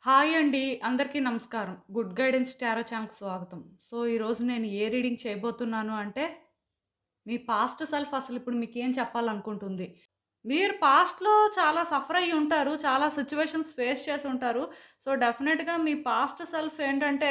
Hi అండి. అందరికీ నమస్కారం. గుడ్ గైడెన్స్ టారో ఛానల్‌కి స్వాగతం. సో, ఈరోజు నేను ఏ రీడింగ్ చేయబోతున్నాను అంటే, మీ పాస్ట్ సెల్ఫ్ అసలిప్పుడు మీకేం చెప్పాలనుకుంటుంది? మీరు పాస్ట్‌లో చాలా సఫర్ అయ్యి ఉంటారు. చాలా సిట్యుయేషన్స్ ఫేస్ చేసి ఉంటారు. సో, డెఫినెట్‌గా మీ పాస్ట్ సెల్ఫ్ ఏంటంటే,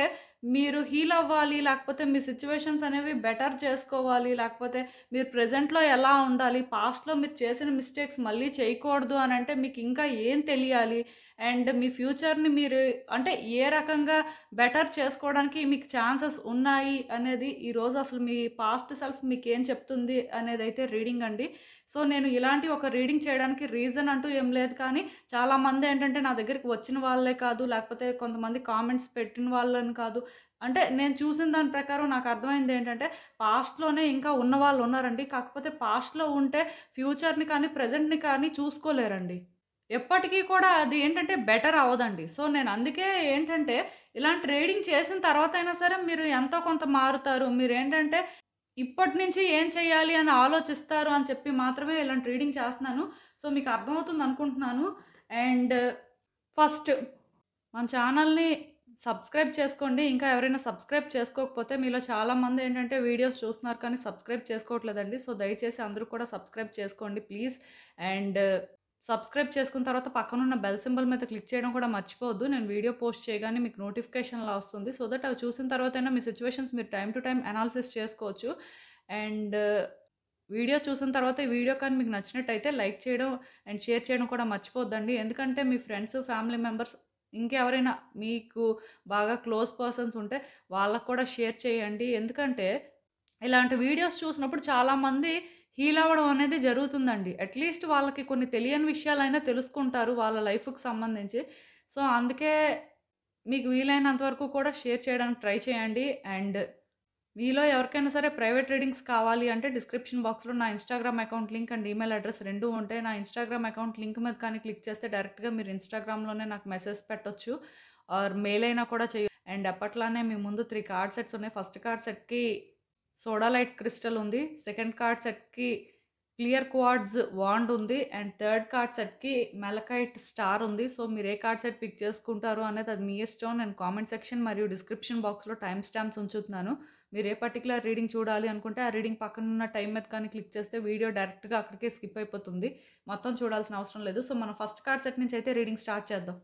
మీరు హీల్ అవ్వాలి, లేకపోతే మీ సిట్యుయేషన్స్ అనేవి బెటర్ చేసుకోవాలి, లేకపోతే మీరు ప్రెజెంట్‌లో ఎలా ఉండాలి, పాస్ట్‌లో మీరు చేసిన మిస్టేక్స్ మళ్ళీ చేయకూడదు అనంటే మీకు ఇంకా ఏం తెలియాలి? అండ్ మీ ఫ్యూచర్‌ని మీరు అంటే ఏ రకంగా బెటర్ చేసుకోవడానికి మీకు ఛాన్సెస్ ఉన్నాయి అనేది ఈరోజు అసలు మీ పాస్ట్ సెల్ఫ్ మీకేం చెప్తుంది అనేదైతే రీడింగ్ అండి. సో, నేను ఇలాంటి ఒక రీడింగ్ చేయడానికి రీజన్ అంటూ ఏం లేదు, కానీ చాలామంది ఏంటంటే నా దగ్గరికి వచ్చిన వాళ్ళే కాదు, లేకపోతే కొంతమంది కామెంట్స్ పెట్టిన వాళ్ళని కాదు. అంటే నేను చూసిన దాని ప్రకారం నాకు అర్థమైంది ఏంటంటే, పాస్ట్‌లోనే ఇంకా ఉన్నవాళ్ళు ఉన్నారండి. కాకపోతే పాస్ట్‌లో ఉంటే ఫ్యూచర్‌ని కానీ, ప్రెజెంట్‌ని కానీ చూసుకోలేరండి. ఎప్పటికీ కూడా అది ఏంటంటే బెటర్ అవ్వదండి. సో, నేను అందుకే ఏంటంటే ఇలాంటి రీడింగ్ చేసిన తర్వాతైనా సరే మీరు ఎంతో కొంత మారుతారు. మీరేంటంటే ఇప్పటి నుంచి ఏం చేయాలి అని ఆలోచిస్తారు అని చెప్పి మాత్రమే ఇలాంటి రీడింగ్ చేస్తున్నాను. సో, మీకు అర్థమవుతుంది అనుకుంటున్నాను. అండ్ ఫస్ట్ మన ఛానల్‌ని సబ్స్క్రైబ్ చేసుకోండి. ఇంకా ఎవరైనా సబ్స్క్రైబ్ చేసుకోకపోతే మీలో చాలామంది ఏంటంటే వీడియోస్ చూస్తున్నారు కానీ సబ్స్క్రైబ్ చేసుకోవట్లేదండి. సో, దయచేసి అందరూ కూడా సబ్స్క్రైబ్ చేసుకోండి ప్లీజ్. అండ్ సబ్స్క్రైబ్ చేసుకున్న తర్వాత పక్కనున్న బెల్ సింబల్ మీద క్లిక్ చేయడం కూడా మర్చిపోవద్దు. నేను వీడియో పోస్ట్ చేయగానే మీకు నోటిఫికేషన్‌లా వస్తుంది. సో దట్ అవి చూసిన తర్వాతైనా మీ సిట్యుయేషన్స్ మీరు టైమ్ టు టైమ్ అనాలిసిస్ చేసుకోవచ్చు. అండ్ వీడియో చూసిన తర్వాత ఈ వీడియో కానీ మీకు నచ్చినట్టయితే లైక్ చేయడం అండ్ షేర్ చేయడం కూడా మర్చిపోవద్దండి. ఎందుకంటే మీ ఫ్రెండ్స్, ఫ్యామిలీ మెంబర్స్ ఇంకెవరైనా మీకు బాగా క్లోజ్ పర్సన్స్ ఉంటే వాళ్ళకి కూడా షేర్ చేయండి. ఎందుకంటే ఇలాంటి వీడియోస్ చూసినప్పుడు చాలామంది హీల్ అవ్వడం అనేది జరుగుతుందండి. అట్‌లీస్ట్ వాళ్ళకి కొన్ని తెలియని విషయాలైనా తెలుసుకుంటారు వాళ్ళ లైఫ్‌కి సంబంధించి. సో, అందుకే మీకు వీలైనంత వరకు కూడా షేర్ చేయడానికి ట్రై చేయండి. అండ్ మీలో ఎవరికైనా సరే ప్రైవేట్ రీడింగ్స్ కావాలి అంటే డిస్క్రిప్షన్ బాక్స్‌లో నా Instagram account link and email address 2 ఉంటాయి. నా ఇన్‌స్టాగ్రామ్ అకౌంట్ లింక్ మీద కానీ క్లిక్ చేస్తే డైరెక్ట్‌గా మీరు ఇన్‌స్టాగ్రామ్‌లోనే నాకు మెసేజ్ పెట్టొచ్చు. ఆర్ మెయిల్ అయినా కూడా అండ్ అప్పట్లానే మీ ముందు 3 కార్డ్ సెట్స్ ఉన్నాయి. ఫస్ట్ కార్డ్ సెట్‌కి సోడాలైట్ క్రిస్టల్ ఉంది. సెకండ్ కార్డ్ సెట్‌కి క్లియర్ క్వార్ట్జ్ వాండ్ ఉంది. అండ్ థర్డ్ కార్డ్ సెట్‌కి మెలకైట్ స్టార్ ఉంది. సో, మీరు ఏ కార్డ్ సెట్ పిక్ చేసుకుంటారు అనేది అది మీ ఇష్టం. నేను కామెంట్ సెక్షన్ మరియు డిస్క్రిప్షన్ బాక్స్‌లో టైమ్ స్టాంప్స్ ఉంచుతున్నాను. మీరు ఏ పర్టిక్యులర్ రీడింగ్ చూడాలి అనుకుంటే ఆ రీడింగ్ పక్కనున్న టైం మీద కానీ క్లిక్ చేస్తే వీడియో డైరెక్ట్‌గా అక్కడికే స్కిప్ అయిపోతుంది. మొత్తం చూడాల్సిన అవసరం లేదు. సో, మనం ఫస్ట్ కార్డ్ సెట్ నుంచి అయితే రీడింగ్ స్టార్ట్ చేద్దాం.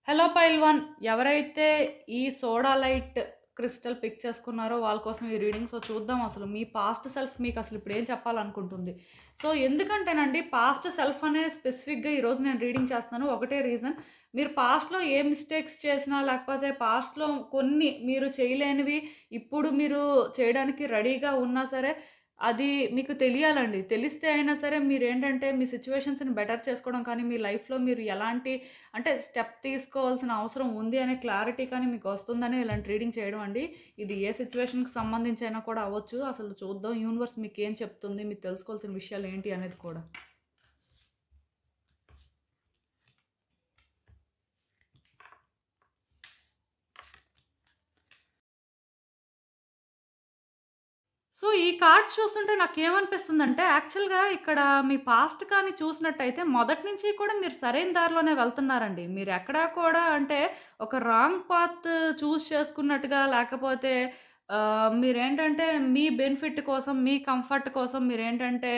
హలో పైల్వాన్, ఎవరైతే ఈ సోడాలైట్ క్రిస్టల్ పిక్ చేసుకున్నారో వాళ్ళ కోసం ఈ రీడింగ్. సో, చూద్దాం అసలు మీ పాస్ట్ సెల్ఫ్ మీకు అసలు ఇప్పుడు ఏం చెప్పాలనుకుంటుంది. సో, ఎందుకంటేనండి పాస్ట్ సెల్ఫ్ అనే స్పెసిఫిక్‌గా ఈరోజు నేను రీడింగ్ చేస్తున్నాను. ఒకటే రీజన్, మీరు పాస్ట్‌లో ఏ మిస్టేక్స్ చేసినా లేకపోతే పాస్ట్‌లో కొన్ని మీరు చేయలేనివి ఇప్పుడు మీరు చేయడానికి రెడీగా ఉన్నా సరే అది మీకు తెలియాలండి. తెలిస్తే అయినా సరే మీరేంటంటే మీ సిట్యుయేషన్స్‌ని బెటర్ చేసుకోవడం కానీ, మీ లైఫ్‌లో మీరు ఎలాంటి అంటే స్టెప్ తీసుకోవాల్సిన అవసరం ఉంది అనే క్లారిటీ కానీ మీకు వస్తుందని ఇలాంటి రీడింగ్ చేయడం అండి. ఇది ఏ సిట్యుయేషన్‌కి సంబంధించి అయినా కూడా అవ్వచ్చు. అసలు చూద్దాం యూనివర్స్ మీకేం చెప్తుంది, మీకు తెలుసుకోవాల్సిన విషయాలు ఏంటి అనేది కూడా. సో, ఈ కార్డ్స్ చూస్తుంటే నాకేమనిపిస్తుందంటే, యాక్చువల్‌గా ఇక్కడ మీ పాస్ట్ కానీ చూసినట్టయితే మొదటి నుంచి కూడా మీరు సరైన దారిలోనే వెళ్తున్నారండి. మీరెక్కడా కూడా అంటే ఒక రాంగ్ పాత్ చూజ్ చేసుకున్నట్టుగా లేకపోతే మీరేంటంటే మీ బెనిఫిట్ కోసం, మీ కంఫర్ట్ కోసం మీరేంటంటే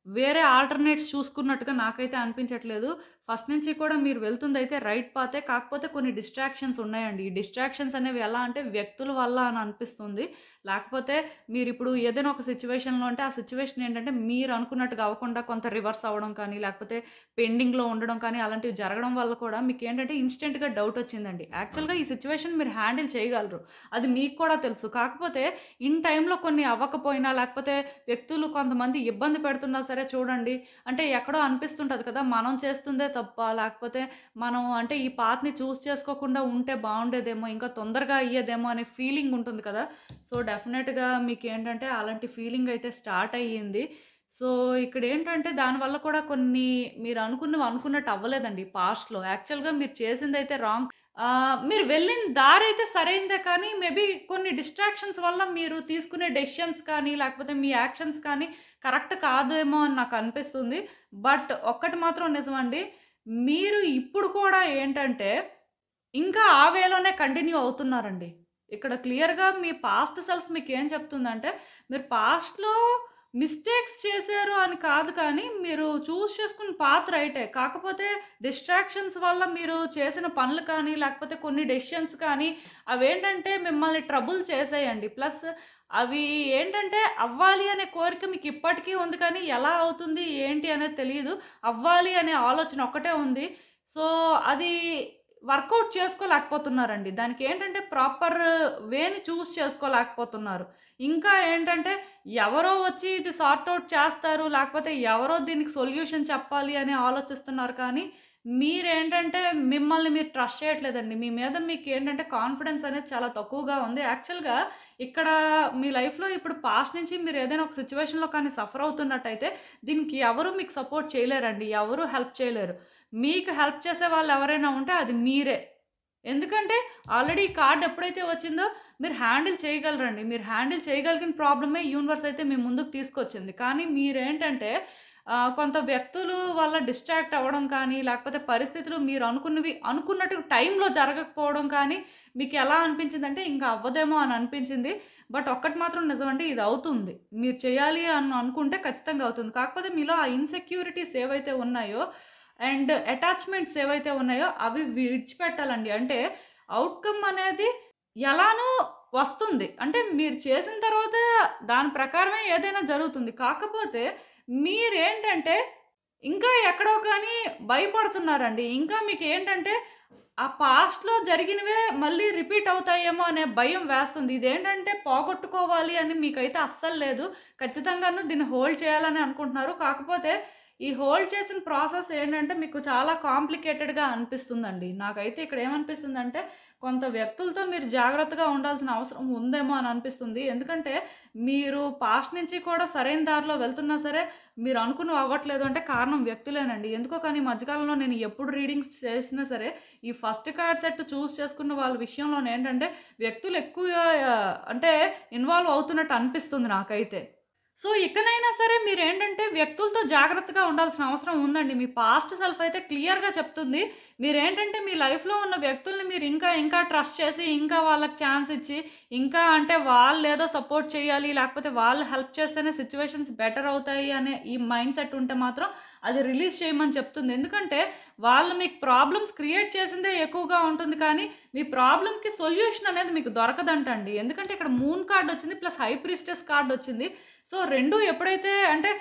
వేరే ఆల్టర్‌నేట్స్ చూసుకున్నట్టుగా నాకైతే అనిపించట్లేదు. ఫస్ట్ నుంచి కూడా మీరు వెళ్తుందయితే రైట్ పాతే. కాకపోతే కొన్ని డిస్ట్రాక్షన్స్ ఉన్నాయండి. ఈ డిస్ట్రాక్షన్స్ అనేవి ఎలా అంటే వ్యక్తుల వల్ల అని అనిపిస్తుంది. లేకపోతే మీరిప్పుడు ఏదైనా ఒక సిట్యుయేషన్‌లో ఉంటే, ఆ సిట్యుయేషన్ ఏంటంటే మీరు అనుకున్నట్టుగా అవ్వకుండా కొంత రివర్స్ అవ్వడం కానీ, లేకపోతే పెండింగ్‌లో ఉండడం కానీ, అలాంటివి జరగడం వల్ల కూడా మీకేంటంటే ఇన్‌స్టంట్‌గా డౌట్ వచ్చిందండి. యాక్చువల్‌గా ఈ సిట్యుయేషన్ మీరు హ్యాండిల్ చేయగలరు. అది మీకు కూడా తెలుసు. కాకపోతే ఇన్ టైమ్‌లో కొన్ని అవ్వకపోయినా, లేకపోతే వ్యక్తులు కొంతమంది ఇబ్బంది పెడుతున్నా సరే చూడండి, అంటే ఎక్కడో అనిపిస్తుంటది కదా! మనం చేస్తుందే తప్పా? లేకపోతే మనం అంటే ఈ పాత్‌ని చూజ్ చేసుకోకుండా ఉంటే బావుండేదేమో, ఇంకా తొందరగా అయ్యేదేమో అనే ఫీలింగ్ ఉంటుంది కదా! సో, డెఫినెట్‌గా మీకేంటంటే అలాంటి ఫీలింగ్ అయితే స్టార్ట్ అయ్యింది. సో, ఇక్కడేంటంటే దానివల్ల కూడా కొన్ని మీరు అనుకున్నవి అనుకున్నట్టు అవ్వలేదండి పాస్ట్‌లో. యాక్చువల్‌గా మీరు చేసిందైతే రాంగ్. మీరు వెళ్ళిన దారైతే సరైందే, కానీ మేబీ కొన్ని డిస్ట్రాక్షన్స్ వల్ల మీరు తీసుకునే డెసిషన్స్ కానీ, లేకపోతే మీ యాక్షన్స్ కానీ కరెక్ట్ కాదేమో అని నాకనిపిస్తుంది. బట్ ఒక్కటి మాత్రం నిజమండి. మీరు ఇప్పుడు కూడా ఏంటంటే ఇంకా ఆ వేలోనే కంటిన్యూ అవుతున్నారండి. ఇక్కడ క్లియర్‌గా మీ పాస్ట్ సెల్ఫ్ మీకేం చెప్తుందంటే, మీరు పాస్ట్‌లో మిస్టేక్స్ చేశారు అని కాదు కానీ, మీరు చేసుకున్న పాత్ రైటే. కాకపోతే డిస్ట్రాక్షన్స్ వల్ల మీరు చేసిన పనులు కానీ, లేకపోతే కొన్ని డెసిషన్స్ కానీ, అవేంటంటే మిమ్మల్ని ట్రబుల్ చేసాయండి. ప్లస్ అవి ఏంటంటే అవ్వాలి అనే కోరిక మీకు ఇప్పటికీ ఉంది కానీ, ఎలా అవుతుంది, ఏంటి అనేది తెలీదు. అవ్వాలి అనే ఆలోచన ఒక్కటే ఉంది. సో, అది వర్కౌట్ చేసుకోలేకపోతున్నారండి. దానికేంటంటే ప్రాపర్ వేని చేసుకోలేకపోతున్నారు. ఇంకా ఏంటంటే ఎవరో వచ్చి ఇది సార్ట్ ఔట్ చేస్తారు, లేకపోతే ఎవరో దీనికి సొల్యూషన్ చెప్పాలి అని ఆలోచిస్తున్నారు కానీ, మీరేంటంటే మిమ్మల్ని మీరు ట్రస్ట్ చేయట్లేదండి. మీ మీద మీకేంటంటే కాన్ఫిడెన్స్ అనేది చాలా తక్కువగా ఉంది. యాక్చువల్‌గా ఇక్కడ మీ లైఫ్‌లో ఇప్పుడు పాస్ట్ నుంచి మీరు ఏదైనా ఒక సిట్యుయేషన్‌లో కానీ సఫర్ అవుతున్నట్టయితే, దీనికి ఎవరు మీకు సపోర్ట్ చేయలేరండి. ఎవరు హెల్ప్ చేయలేరు. మీకు హెల్ప్ చేసే వాళ్ళు ఎవరైనా ఉంటే అది మీరే. ఎందుకంటే ఆల్రెడీ ఈ కార్డ్ ఎప్పుడైతే వచ్చిందో మీరు హ్యాండిల్ చేయగలరండి. మీరు హ్యాండిల్ చేయగలిగిన ప్రాబ్లమే యూనివర్స్ అయితే మీ ముందుకు తీసుకొచ్చింది. కానీ మీరేంటంటే కొంత వ్యక్తులు వల్ల డిస్ట్రాక్ట్ అవ్వడం కానీ, లేకపోతే పరిస్థితులు మీరు అనుకున్నట్టు టైంలో జరగకపోవడం కానీ, మీకు ఎలా అనిపించిందంటే ఇంకా అవ్వదేమో అని అనిపించింది. బట్ ఒక్కటి మాత్రం నిజమండి, ఇది అవుతుంది. మీరు చేయాలి అని అనుకుంటే ఖచ్చితంగా అవుతుంది. కాకపోతే మీలో ఆ ఇన్‌సెక్యూరిటీస్ ఏవైతే ఉన్నాయో అండ్ అటాచ్‌మెంట్స్ ఏవైతే ఉన్నాయో అవి విడిచిపెట్టాలండి. అంటే ఔట్‌కమ్ అనేది ఎలానో వస్తుంది. అంటే మీరు చేసిన తర్వాత దాని ప్రకారమే ఏదైనా జరుగుతుంది. కాకపోతే మీరేంటంటే ఇంకా ఎక్కడో కానీ భయపడుతున్నారండి. ఇంకా మీకేంటంటే ఆ పాస్ట్‌లో జరిగినవే మళ్ళీ రిపీట్ అవుతాయేమో అనే భయం వేస్తుంది. ఇదేంటంటే పోగొట్టుకోవాలి అని మీకైతే అస్సలు లేదు. ఖచ్చితంగాను దీన్ని హోల్డ్ చేయాలని అనుకుంటున్నారు. కాకపోతే ఈ హోల్డ్ చేసిన ప్రాసెస్ ఏంటంటే మీకు చాలా కాంప్లికేటెడ్‌గా అనిపిస్తుందండి. నాకైతే ఇక్కడ ఏమనిపిస్తుందంటే కొంత వ్యక్తులతో మీరు జాగ్రత్తగా ఉండాల్సిన అవసరం ఉందేమో అని అనిపిస్తుంది. ఎందుకంటే మీరు పాస్ట్ నుంచి కూడా సరైన దారిలో వెళ్తున్నా సరే మీరు అనుకున్నవి అవ్వట్లేదు అంటే కారణం వ్యక్తులేనండి. ఎందుకో కానీ ఈ మధ్యకాలంలో నేను ఎప్పుడు రీడింగ్స్ చేసినా సరే ఈ ఫస్ట్ కార్డ్ సెట్ చేసుకున్న వాళ్ళ విషయంలోనేంటంటే వ్యక్తులు ఎక్కువగా అంటే ఇన్వాల్వ్ అవుతున్నట్టు అనిపిస్తుంది నాకైతే. సో, ఇకనైనా సరే మీరేంటంటే వ్యక్తులతో జాగ్రత్తగా ఉండాల్సిన అవసరం ఉందండి. మీ పాస్ట్ సెల్ఫ్ అయితే క్లియర్‌గా చెప్తుంది. మీరేంటంటే మీ లైఫ్‌లో ఉన్న వ్యక్తుల్ని మీరు ఇంకా ట్రస్ట్ చేసి, ఇంకా వాళ్ళకి ఛాన్స్ ఇచ్చి, ఇంకా అంటే వాళ్ళేదో సపోర్ట్ చేయాలి, లేకపోతే వాళ్ళు హెల్ప్ చేస్తేనే సిట్యుయేషన్స్ బెటర్ అవుతాయి అనే ఈ మైండ్ సెట్ ఉంటే మాత్రం అది రిలీజ్ చేయమని చెప్తుంది. ఎందుకంటే వాళ్ళు మీకు ప్రాబ్లమ్స్ క్రియేట్ చేసిందే ఎక్కువగా ఉంటుంది కానీ, మీ ప్రాబ్లమ్‌కి సొల్యూషన్ అనేది మీకు దొరకదంటండి. ఎందుకంటే ఇక్కడ మూన్ కార్డ్ వచ్చింది ప్లస్ హై ప్రీస్టెస్ కార్డ్ వచ్చింది. సో, 2 ఎప్పుడైతే అంటే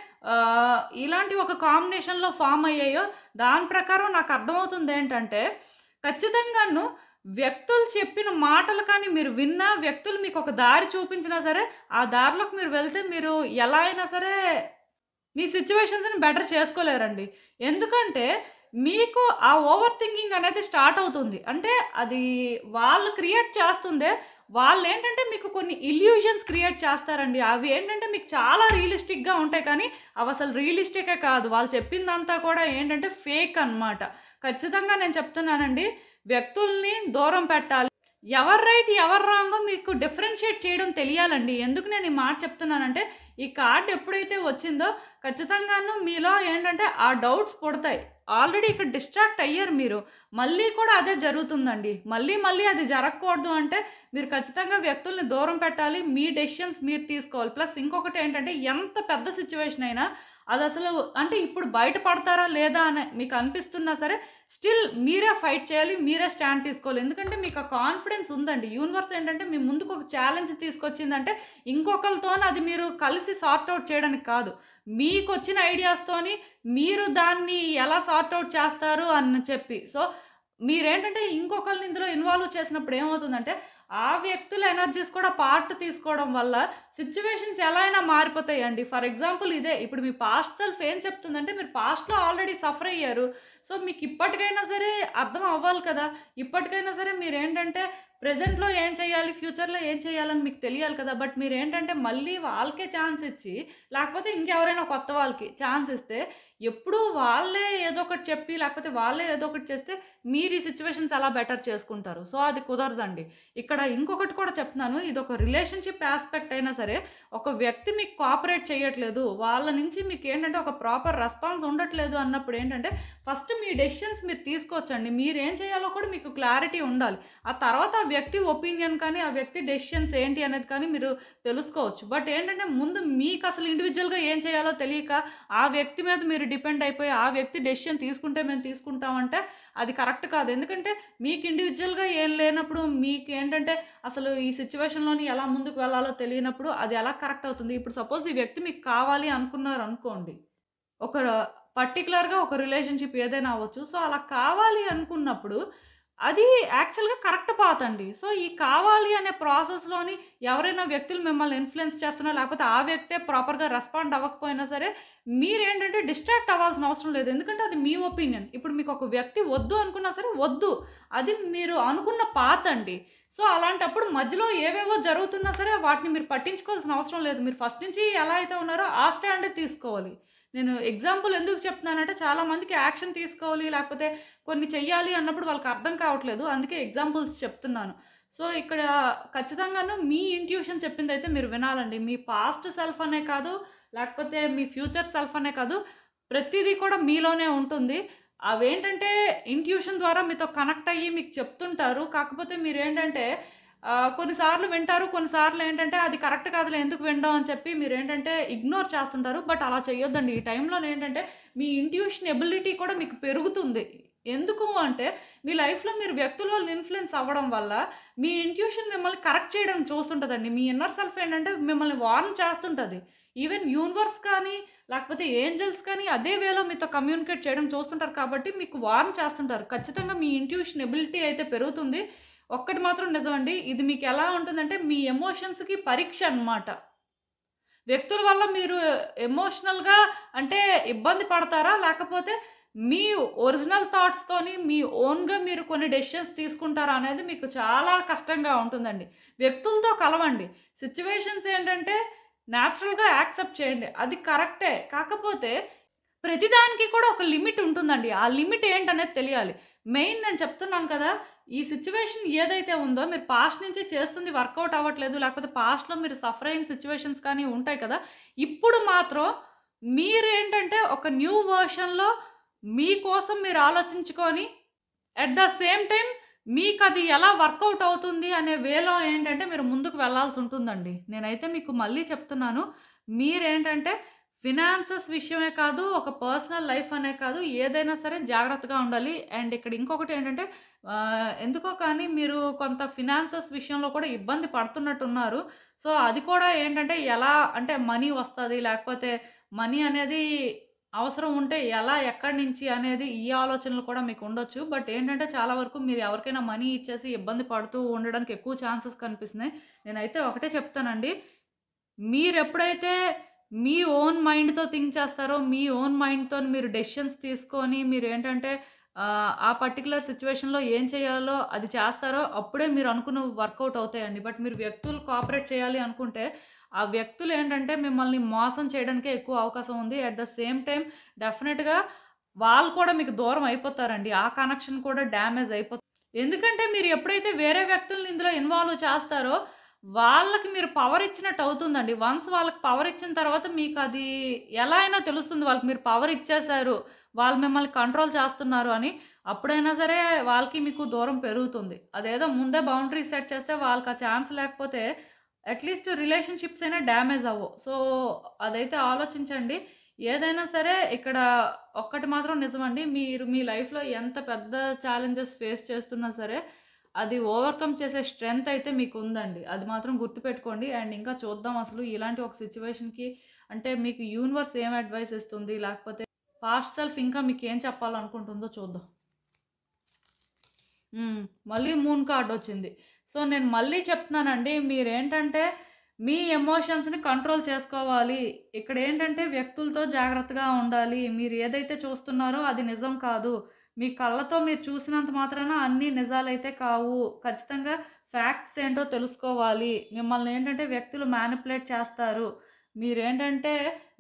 ఇలాంటి ఒక కాంబినేషన్‌లో ఫార్మ్ అయ్యాయో దాని ప్రకారం నాకు అర్థమవుతుందేంటంటే ఖచ్చితంగాను వ్యక్తులు చెప్పిన మాటలు కానీ మీరు విన్నా, వ్యక్తులు మీకు ఒక దారి చూపించినా సరే, ఆ దారిలోకి మీరు వెళ్తే మీరు ఎలా అయినా సరే మీ సిట్యుయేషన్స్‌ని బెటర్ చేసుకోలేరండి. ఎందుకంటే మీకు ఆ ఓవర్ థింకింగ్ అనేది స్టార్ట్ అవుతుంది. అంటే అది వాళ్ళు క్రియేట్ చేస్తుందే వాళ్ళేంటంటే మీకు కొన్ని ఇల్యూజన్స్ క్రియేట్ చేస్తారండి. అవి ఏంటంటే మీకు చాలా రియలిస్టిక్‌గా ఉంటాయి కానీ అవసలు రియలిస్టికే కాదు. వాళ్ళు చెప్పిందంతా కూడా ఏంటంటే ఫేక్ అన్నమాట. ఖచ్చితంగా నేను చెప్తున్నానండి. వ్యక్తుల్ని దూరం పెట్టాలి. ఎవరు రైట్, ఎవరు రాంగో మీకు డిఫరెన్షియేట్ చేయడం తెలియాలండి. ఎందుకు నేను ఈ మాట చెప్తున్నానంటే, ఈ కార్డ్ ఎప్పుడైతే వచ్చిందో ఖచ్చితంగాను మీలో ఏంటంటే ఆ డౌట్స్ పుడతాయి. ఆల్రెడీ ఇక్కడ డిస్ట్రాక్ట్ అయ్యారు మీరు. మళ్ళీ కూడా అదే జరుగుతుందండి. మళ్ళీ అది జరగకూడదు అంటే మీరు ఖచ్చితంగా వ్యక్తుల్ని దూరం పెట్టాలి. మీ డెసిషన్స్ మీరు తీసుకోవాలి. ప్లస్ ఇంకొకటి ఏంటంటే ఎంత పెద్ద సిట్యుయేషన్ అయినా అదసలు అంటే ఇప్పుడు బయట పడతారా లేదా అని మీకు అనిపిస్తున్నా సరే స్టిల్ మీరే ఫైట్ చేయాలి. మీరే స్టాండ్ తీసుకోవాలి. ఎందుకంటే మీకు ఆ కాన్ఫిడెన్స్ ఉందండి. యూనివర్స్ ఏంటంటే మీ ముందుకు ఒక ఛాలెంజ్ తీసుకొచ్చిందంటే ఇంకొకరితోని అది మీరు కలిసి సార్ట్ అవుట్ చేయడానికి కాదు. మీకొచ్చిన ఐడియాస్‌తోని మీరు దాన్ని ఎలా సార్ట్ అవుట్ చేస్తారు అని చెప్పి. సో, మీరేంటంటే ఇంకొకళ్ళని ఇందులో ఇన్వాల్వ్ చేసినప్పుడు ఏమవుతుందంటే ఆ వ్యక్తుల ఎనర్జీస్ కూడా పార్ట్ తీసుకోవడం వల్ల సిట్యుయేషన్స్ ఎలా అయినా మారిపోతాయండి. ఫర్ ఎగ్జాంపుల్ ఇదే ఇప్పుడు మీ పాస్ట్ సెల్ఫ్ ఏం చెప్తుందంటే మీరు పాస్ట్‌లో ఆల్రెడీ సఫర్ అయ్యారు. సో, మీకు ఇప్పటికైనా సరే అర్థం అవ్వాలి కదా! ఇప్పటికైనా సరే మీరేంటంటే ప్రెజెంట్‌లో ఏం చేయాలి, ఫ్యూచర్‌లో ఏం చేయాలని మీకు తెలియాలి కదా! బట్ మీరేంటంటే మళ్ళీ వాళ్ళకే ఛాన్స్ ఇచ్చి, లేకపోతే ఇంకెవరైనా కొత్త వాళ్ళకి ఛాన్స్ ఇస్తే, ఎప్పుడూ వాళ్ళే ఏదో ఒకటి చెప్పి, లేకపోతే వాళ్ళే ఏదో ఒకటి చేస్తే మీరు ఈ సిట్యుయేషన్స్ ఎలా బెటర్ చేసుకుంటారు. సో, అది కుదరదండి. ఇక్కడ ఇంకొకటి కూడా చెప్తున్నాను. ఇదొక రిలేషన్‌షిప్ యాస్పెక్ట్ అయినా సరే, ఒక వ్యక్తి మీకు కోఆపరేట్ చేయట్లేదు. వాళ్ళ నుంచి మీకేంటంటే ఒక ప్రాపర్ రెస్పాన్స్ ఉండట్లేదు అన్నప్పుడు ఏంటంటే, ఫస్ట్ మీ డెసిషన్స్ మీరు తీసుకోవచ్చండి. మీరేం చేయాలో కూడా మీకు క్లారిటీ ఉండాలి. ఆ తర్వాత ఆ వ్యక్తి ఒపీనియన్ కానీ, ఆ వ్యక్తి డెసిషన్స్ ఏంటి అనేది కానీ మీరు తెలుసుకోవచ్చు. బట్ ఏంటంటే ముందు మీకసలు ఇండివిడ్యువల్‌గా ఏం చేయాలో తెలియక, ఆ వ్యక్తి మీద మీరు డిపెండ్ అయిపోయి, ఆ వ్యక్తి డెసిషన్ తీసుకుంటే మేము తీసుకుంటామంటే అది కరెక్ట్ కాదు. ఎందుకంటే మీకు ఇండివిడ్యువల్‌గా ఏం లేనప్పుడు, మీకేంటంటే అసలు ఈ సిట్యుయేషన్‌లోని ఎలా ముందుకు వెళ్ళాలో తెలియనప్పుడు అది ఎలా కరెక్ట్ అవుతుంది? ఇప్పుడు సపోజ్ ఈ వ్యక్తి మీకు కావాలి అనుకున్నారనుకోండి. ఒక పర్టిక్యులర్‌గా ఒక రిలేషన్‌షిప్ ఏదైనా అవ్వచ్చు. సో, అలా కావాలి అనుకున్నప్పుడు అది యాక్చువల్‌గా కరెక్ట్ పాత్ అండి. సో, ఈ కావాలి అనే ప్రాసెస్‌లోని ఎవరైనా వ్యక్తులు మిమ్మల్ని ఇన్‌ఫ్లుయెన్స్ చేస్తున్నా, లేకపోతే ఆ వ్యక్తే ప్రాపర్‌గా రెస్పాండ్ అవ్వకపోయినా సరే, మీరేంటంటే డిస్ట్రాక్ట్ అవ్వాల్సిన అవసరం లేదు. ఎందుకంటే అది మీ ఒపీనియన్. ఇప్పుడు మీకు ఒక వ్యక్తి వద్దు అనుకున్నా సరే వద్దు. అది మీరు అనుకున్న పాత్ అండి. సో, అలాంటప్పుడు మధ్యలో ఏవేవో జరుగుతున్నా సరే వాటిని మీరు పట్టించుకోవాల్సిన అవసరం లేదు. మీరు ఫస్ట్ నుంచి ఎలా అయితే ఉన్నారో ఆ స్టాండే తీసుకోవాలి. నేను ఎగ్జాంపుల్ ఎందుకు చెప్తున్నానంటే, చాలా మందికి యాక్షన్ తీసుకోవాలి, లేకపోతే కొన్ని చెయ్యాలి అన్నప్పుడు వాళ్ళకి అర్థం కావట్లేదు. అందుకే ఎగ్జాంపుల్స్ చెప్తున్నాను. సో, ఇక్కడ ఖచ్చితంగాను మీ ఇంట్యూషన్ చెప్పిందైతే మీరు వినాలండి. మీ పాస్ట్ సెల్ఫ్ అనే కాదు, లేకపోతే మీ ఫ్యూచర్ సెల్ఫ్ అనే కాదు, ప్రతీదీ కూడా మీలోనే ఉంటుంది. అవేంటంటే ఇంట్యూషన్ ద్వారా మీతో కనెక్ట్ అయ్యి మీకు చెప్తుంటారు. కాకపోతే మీరేంటంటే కొన్నిసార్లు వింటారు. కొన్నిసార్లు ఏంటంటే అది కరెక్ట్ కాదులే ఎందుకు వినడం అని చెప్పి మీరేంటంటే ఇగ్నోర్ చేస్తుంటారు. బట్ అలా చేయొద్దండి. ఈ టైంలోనేంటంటే మీ ఇంట్యూషన్ ఎబిలిటీ కూడా మీకు పెరుగుతుంది. ఎందుకు అంటే మీ లైఫ్‌లో మీరు వ్యక్తుల వల్ల ఇన్‌ఫ్లుయెన్స్ అవ్వడం వల్ల మీ ఇంట్యూషన్ మిమ్మల్ని కరెక్ట్ చేయడానికి చూస్తుంటదండి. మీ ఇన్నర్ సెల్ఫ్ ఏంటంటే మిమ్మల్ని వార్న్ చేస్తుంటది. ఈవెన్ యూనివర్స్ కానీ, లేకపోతే ఏంజెల్స్ కానీ అదే వేలో మీతో కమ్యూనికేట్ చేయడం చూస్తుంటారు కాబట్టి మీకు వార్న్ చేస్తుంటారు. ఖచ్చితంగా మీ ఇంట్యూషన్ ఎబిలిటీ అయితే పెరుగుతుంది. ఒక్కటి మాత్రం నిజమండి. ఇది మీకు ఎలా ఉంటుందంటే మీ ఎమోషన్స్‌కి పరీక్ష అన్నమాట. వ్యక్తుల వల్ల మీరు ఎమోషనల్‌గా అంటే ఇబ్బంది పడతారా? లేకపోతే మీ ఒరిజినల్ థాట్స్‌తోని మీ ఓన్‌గా మీరు కొన్ని డెసిషన్స్ తీసుకుంటారా అనేది మీకు చాలా కష్టంగా ఉంటుందండి. వ్యక్తులతో కలవండి. సిట్యుయేషన్స్ ఏంటంటే నేచురల్‌గా యాక్సెప్ట్ చేయండి. అది కరెక్టే. కాకపోతే ప్రతిదానికి కూడా ఒక లిమిట్ ఉంటుందండి. ఆ లిమిట్ ఏంటనేది తెలియాలి. మెయిన్ నేను చెప్తున్నాను కదా! ఈ సిట్యుయేషన్ ఏదైతే ఉందో మీరు పాస్ట్ నుంచి చేస్తుంది వర్కౌట్ అవ్వట్లేదు. లేకపోతే పాస్ట్‌లో మీరు సఫర్ అయిన సిట్యుయేషన్స్ కానీ ఉంటాయి కదా! ఇప్పుడు మాత్రం మీరేంటంటే ఒక న్యూ వెర్షన్‌లో మీకోసం మీరు ఆలోచించుకొని ఎట్ ద సేమ్ టైమ్ మీకది ఎలా వర్కౌట్ అవుతుంది అనే వేలో ఏంటంటే మీరు ముందుకు వెళ్ళాల్సి ఉంటుందండి. నేనైతే మీకు మళ్ళీ చెప్తున్నాను. మీరేంటంటే ఫినాన్సెస్ విషయమే కాదు, ఒక పర్సనల్ లైఫ్ అనే కాదు, ఏదైనా సరే జాగ్రత్తగా ఉండాలి. అండ్ ఇక్కడ ఇంకొకటి ఏంటంటే ఎందుకో కానీ మీరు కొంత ఫినాన్సెస్ విషయంలో కూడా ఇబ్బంది పడుతున్నట్టున్నారు. సో, అది కూడా ఏంటంటే ఎలా అంటే మనీ వస్తది, లేకపోతే మనీ అనేది అవసరం ఉంటే ఎలా, ఎక్కడి నుంచి అనేది ఈ ఆలోచనలు కూడా మీకు ఉండొచ్చు. బట్ ఏంటంటే చాలా వరకు మీరు ఎవరికైనా మనీ ఇచ్చేసి ఇబ్బంది పడుతూ ఉండడానికి ఎక్కువ ఛాన్సెస్ కనిపిస్తున్నాయి. నేనైతే ఒకటే చెప్తానండి. మీరెప్పుడైతే మీ ఓన్ మైండ్‌తో థింక్ చేస్తారో, మీ ఓన్ మైండ్‌తోని మీరు డెసిషన్స్ తీసుకొని మీరేంటంటే ఆ పర్టిక్యులర్ సిట్యుయేషన్‌లో ఏం చేయాలో అది చేస్తారో అప్పుడే మీరు అనుకున్నవి వర్కౌట్ అవుతాయండి. బట్ మీరు వ్యక్తులు కోఆపరేట్ చేయాలి అనుకుంటే, ఆ వ్యక్తులు ఏంటంటే మిమ్మల్ని మోసం చేయడానికే ఎక్కువ అవకాశం ఉంది. అట్ ద సేమ్ టైమ్ డెఫినిట్‌గా వాళ్ళు కూడా మీకు దూరం అయిపోతారండి. ఆ కనెక్షన్ కూడా డ్యామేజ్ అయిపోతుంది. ఎందుకంటే మీరు ఎప్పుడైతే వేరే వ్యక్తుల్ని ఇందులో ఇన్వాల్వ్ చేస్తారో వాళ్ళకి మీరు పవర్ ఇచ్చినట్టు అవుతుందండి. వన్స్ వాళ్ళకి పవర్ ఇచ్చిన తర్వాత మీకది ఎలా అయినా తెలుస్తుంది వాళ్ళకి మీరు పవర్ ఇచ్చేశారు. వాళ్ళు మిమ్మల్ని కంట్రోల్ చేస్తున్నారు అని. అప్పుడైనా సరే వాళ్ళకి మీకు దూరం పెరుగుతుంది. అదేదో ముందే బౌండరీ సెట్ చేస్తే వాళ్ళకి ఆ ఛాన్స్ లేకపోతే అట్‌లీస్ట్ రిలేషన్‌షిప్స్ అయినా డ్యామేజ్ అవ్వవు. సో, అదైతే ఆలోచించండి. ఏదైనా సరే ఇక్కడ ఒక్కటి మాత్రం నిజమండి. మీరు మీ లైఫ్‌లో ఎంత పెద్ద ఛాలెంజెస్ ఫేస్ చేస్తున్నా సరే అది ఓవర్‌కమ్ చేసే స్ట్రెంత్ అయితే మీకుందండి. అది మాత్రం గుర్తుపెట్టుకోండి. అండ్ ఇంకా చూద్దాం అసలు ఇలాంటి ఒక సిట్యుయేషన్‌కి అంటే మీకు యూనివర్స్ ఏం అడ్వైస్ ఇస్తుంది? లేకపోతే పాస్ట్ సెల్ఫ్ ఇంకా మీకేం చెప్పాలనుకుంటుందో చూద్దాం. మళ్ళీ మూన్ కార్డొచ్చింది. సో, నేను మళ్ళీ చెప్తున్నానండి. మీరేంటంటే మీ ఎమోషన్స్‌ని కంట్రోల్ చేసుకోవాలి. ఇక్కడేంటంటే వ్యక్తులతో జాగ్రత్తగా ఉండాలి. మీరు ఏదైతే చూస్తున్నారో అది నిజం కాదు. మీ కళ్ళతో మీరు చూసినంత మాత్రాన అన్నీ నిజాలైతే కావు. ఖచ్చితంగా ఫ్యాక్ట్స్ ఏంటో తెలుసుకోవాలి. మిమ్మల్ని ఏంటంటే వ్యక్తులు మ్యానిపులేట్ చేస్తారు. మీరేంటంటే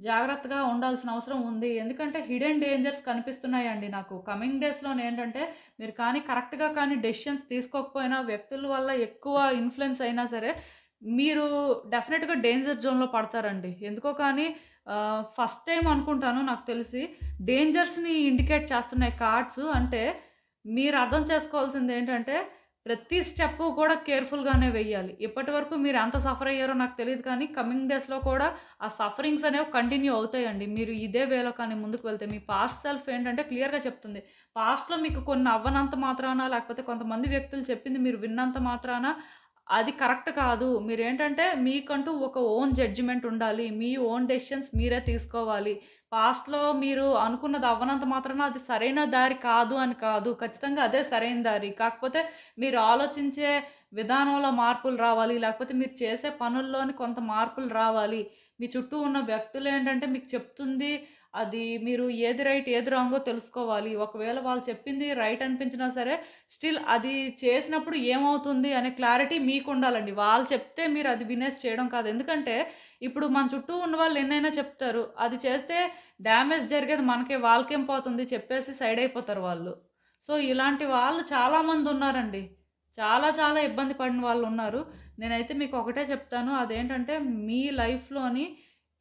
జాగ్రత్తగా ఉండాల్సిన అవసరం ఉంది. ఎందుకంటే హిడెన్ డేంజర్స్ కనిపిస్తున్నాయండి నాకు. కమింగ్ డేస్‌లోనేంటంటే మీరు కానీ కరెక్ట్‌గా కానీ డెసిషన్స్ తీసుకోకపోయినా వ్యక్తుల వల్ల ఎక్కువ ఇన్‌ఫ్లూయెన్స్ అయినా సరే, మీరు డెఫినిట్‌గా డేంజర్ జోన్‌లో పడతారండి. ఎందుకో కానీ ఫస్ట్ టైమ్ అనుకుంటాను నాకు తెలిసి డేంజర్స్‌ని ఇండికేట్ చేస్తున్నాయి కార్డ్స్. అంటే మీరు అర్థం చేసుకోవాల్సిందేంటంటే ప్రతి స్టెప్పు కూడా కేర్‌ఫుల్‌గానే వెయ్యాలి. ఇప్పటివరకు మీరు ఎంత సఫర్ అయ్యారో నాకు తెలీదు కానీ, కమింగ్ డేస్‌లో కూడా ఆ సఫరింగ్స్ అనేవి కంటిన్యూ అవుతాయండి. మీరు ఇదే వేలో కానీ ముందుకు వెళ్తే. మీ పాస్ట్ సెల్ఫ్ ఏంటంటే క్లియర్‌గా చెప్తుంది. పాస్ట్‌లో మీకు కొన్ని అవ్వనంత మాత్రాన, లేకపోతే కొంతమంది వ్యక్తులు చెప్పింది మీరు విన్నంత మాత్రాన అది కరెక్ట్ కాదు. మీరేంటంటే మీకంటూ ఒక ఓన్ జడ్జిమెంట్ ఉండాలి. మీ ఓన్ డెసిషన్స్ మీరే తీసుకోవాలి. పాస్ట్‌లో మీరు అనుకున్నది అవ్వనంత మాత్రాన అది సరైన దారి కాదు అని కాదు. ఖచ్చితంగా అదే సరైన దారి. కాకపోతే మీరు ఆలోచించే విధానంలో మార్పులు రావాలి. లేకపోతే మీరు చేసే పనుల్లోని కొంత మార్పులు రావాలి. మీ చుట్టూ ఉన్న వ్యక్తులేంటంటే మీకు చెప్తుంది అది మీరు ఏది రైట్, ఏది రాంగో తెలుసుకోవాలి. ఒకవేళ వాళ్ళు చెప్పింది రైట్ అనిపించినా సరే, స్టిల్ అది చేసినప్పుడు ఏమవుతుంది అనే క్లారిటీ మీకుండాలండి. వాళ్ళు చెప్తే మీరు అది వినేసి చేయడం కాదు. ఎందుకంటే ఇప్పుడు మన చుట్టూ ఉన్న వాళ్ళు ఎన్నైనా చెప్తారు. అది చేస్తే డ్యామేజ్ జరిగేది మనకే, వాళ్ళకేం పోతుంది చెప్పేసి సైడ్ అయిపోతారు వాళ్ళు. సో, ఇలాంటి వాళ్ళు చాలామంది ఉన్నారండి. చాలా చాలా ఇబ్బంది పడిన వాళ్ళున్నారు. నేనైతే మీకు ఒకటే చెప్తాను. అదేంటంటే మీ లైఫ్‌లోని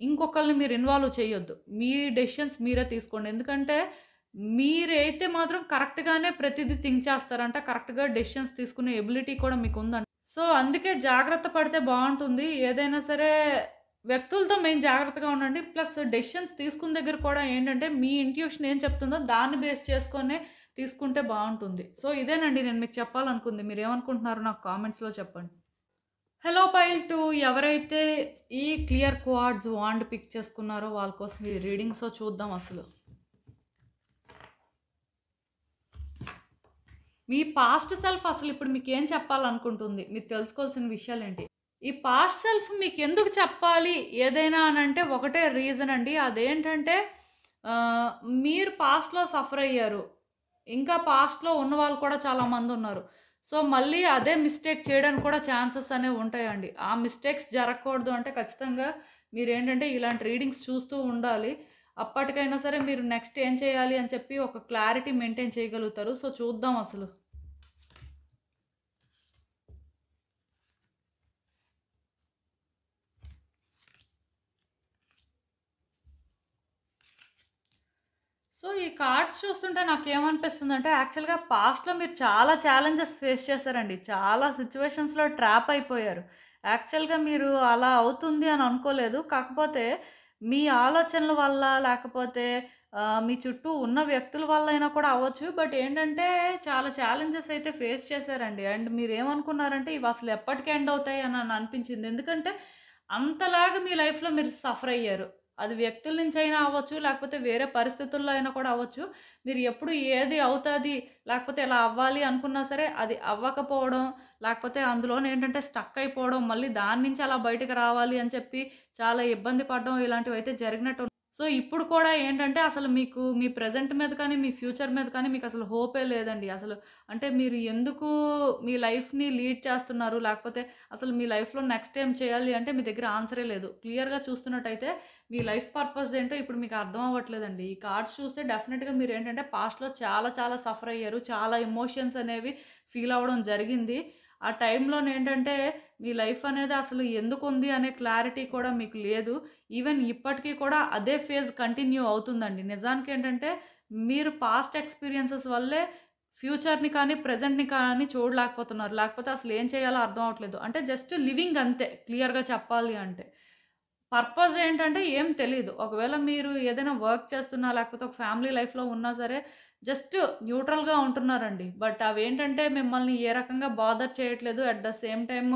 ఇంకొకళ్ళని మీరు ఇన్వాల్వ్ చేయొద్దు. మీ డెసిషన్స్ మీరే తీసుకోండి. ఎందుకంటే మీరైతే మాత్రం కరెక్ట్‌గానే ప్రతిదీ థింక్ చేస్తారంట. కరెక్ట్‌గా డెసిషన్స్ తీసుకునే ఎబిలిటీ కూడా మీకుందంట. సో, అందుకే జాగ్రత్త పడితే బావుంటుంది. ఏదైనా సరే వ్యక్తులతో మెయిన్ జాగ్రత్తగా ఉండండి. ప్లస్ డెసిషన్స్ తీసుకున్న దగ్గర కూడా ఏంటంటే మీ ఇంట్యూషన్ ఏం చెప్తుందో దాన్ని బేస్ చేసుకొనే తీసుకుంటే బావుంటుంది. సో, ఇదేనండి నేను మీకు చెప్పాలనుకుంది. మీరేమనుకుంటున్నారో నాకు కామెంట్స్‌లో చెప్పండి. హలో పైల్ 2 ఎవరైతే ఈ క్లియర్ క్వార్డ్స్ వాండ్ పిక్ చేసుకున్నారో వాళ్ళ కోసం ఈ రీడింగ్. సో, చూద్దాం అసలు. మీ పాస్ట్ సెల్ఫ్ అసలు ఇప్పుడు మీకేం చెప్పాలనుకుంటుంది? మీరు తెలుసుకోవాల్సిన విషయాలేంటి? ఈ పాస్ట్ సెల్ఫ్ మీకెందుకు చెప్పాలి ఏదైనా అనంటే ఒకటే రీజన్ అండి. అదేంటంటే ఆహ్, మీరు పాస్ట్‌లో సఫర్ అయ్యారు. ఇంకా పాస్ట్‌లో ఉన్నవాళ్ళు కూడా చాలామందున్నారు. సో, మళ్ళీ అదే మిస్టేక్ చేయడానికి కూడా ఛాన్సెస్ అనేవి ఉంటాయండి. ఆ మిస్టేక్స్ జరగకూడదు అంటే ఖచ్చితంగా మీరేంటంటే ఇలాంటి రీడింగ్స్ చూస్తూ ఉండాలి. అప్పటికైనా సరే మీరు నెక్స్ట్ ఏం చేయాలి అని చెప్పి ఒక క్లారిటీ మెయింటైన్ చేయగలుగుతారు. సో, చూద్దాం అసలు. సో, ఈ కార్డ్స్ చూస్తుంటే నాకేమనిపిస్తుందంటే యాక్చువల్‌గా పాస్ట్‌లో మీరు చాలా ఛాలెంజెస్ ఫేస్ చేశారండి. చాలా సిట్యుయేషన్స్‌లో ట్రాప్ అయిపోయారు. యాక్చువల్‌గా మీరు అలా అవుతుంది అని అనుకోలేదు. కాకపోతే మీ ఆలోచనల వల్ల లేకపోతే మీ చుట్టూ ఉన్న వ్యక్తుల వల్ల అయినా కూడా అవ్వచ్చు. బట్ ఏంటంటే చాలా ఛాలెంజెస్ అయితే ఫేస్ చేశారండి. అండ్ మీరేమనుకున్నారంటే ఇవి అసలు ఎప్పటికి ఎండ్ అవుతాయి అని అనిపించింది. ఎందుకంటే అంతలాగా మీ లైఫ్‌లో మీరు సఫర్ అయ్యారు. అది వ్యక్తుల నుంచి అయినా అవ్వచ్చు, లేకపోతే వేరే పరిస్థితుల్లో అయినా కూడా అవ్వచ్చు. మీరు ఎప్పుడు ఏది అవుతది, లేకపోతే ఇలా అవ్వాలి అనుకున్నా సరే, అది అవ్వకపోవడం, లేకపోతే అందులోనేంటంటే స్టక్ అయిపోవడం, మళ్ళీ దాని నుంచి అలా బయటకి రావాలి అని చెప్పి చాలా ఇబ్బంది పడడం ఇలాంటివైతే జరిగినట్టు. సో, ఇప్పుడు కూడా ఏంటంటే అసలు మీకు మీ ప్రెజెంట్ మీద కానీ, మీ ఫ్యూచర్ మీద కానీ మీకసలు హోపే లేదండి. అసలు అంటే మీరు ఎందుకు మీ లైఫ్‌ని లీడ్ చేస్తున్నారు? లేకపోతే అసలు మీ లైఫ్‌లో నెక్స్ట్ ఏం చేయాలి అంటే మీ దగ్గర ఆన్సరే లేదు. క్లియర్‌గా చూస్తున్నట్టయితే మీ లైఫ్ పర్పస్ ఏంటో ఇప్పుడు మీకు అర్థం అవ్వట్లేదండి. ఈ కార్డ్స్ చూస్తే డెఫినిట్‌గా మీరేంటంటే పాస్ట్‌లో చాలా చాలా సఫర్ అయ్యారు. చాలా ఎమోషన్స్ అనేవి ఫీల్ అవ్వడం జరిగింది. ఆ టైంలోనేంటంటే మీ లైఫ్ అనేది అసలు ఎందుకుంది అనే క్లారిటీ కూడా మీకు లేదు. ఈవెన్ ఇప్పటికీ కూడా అదే ఫేజ్ కంటిన్యూ అవుతుందండి. నిజానికేంటంటే మీరు పాస్ట్ ఎక్స్‌పీరియన్సెస్ వల్లే ఫ్యూచర్‌ని కానీ, ప్రెజెంట్‌ని కానీ చూడలేకపోతున్నారు. లేకపోతే అసలు ఏం చేయాలో అర్థం అవ్వట్లేదు. అంటే జస్ట్ లివింగ్ అంతే క్లియర్‌గా చెప్పాలి అంటే. పర్పస్ ఏంటంటే ఏం తెలీదు. ఒకవేళ మీరు ఏదైనా వర్క్ చేస్తున్నా, లేకపోతే ఒక ఫ్యామిలీ లైఫ్‌లో ఉన్నా సరే, జస్ట్ న్యూట్రల్‌గా ఉంటున్నారండి. బట్ అవేంటంటే మిమ్మల్ని ఏ రకంగా బాదర్ చేయట్లేదు. అట్ ద సేమ్ టైమ్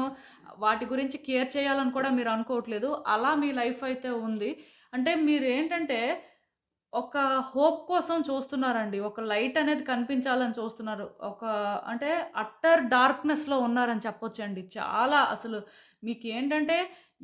వాటి గురించి కేర్ చేయాలని కూడా మీరు అనుకోవట్లేదు. అలా మీ లైఫ్ అయితే ఉంది. అంటే మీరేంటంటే ఒక హోప్ కోసం చూస్తున్నారండి. ఒక లైట్ అనేది కనిపించాలని చూస్తున్నారు. ఒక అంటే అట్టర్ డార్క్‌నెస్‌లో ఉన్నారని చెప్పొచ్చండి. చాలా అసలు మీకేంటంటే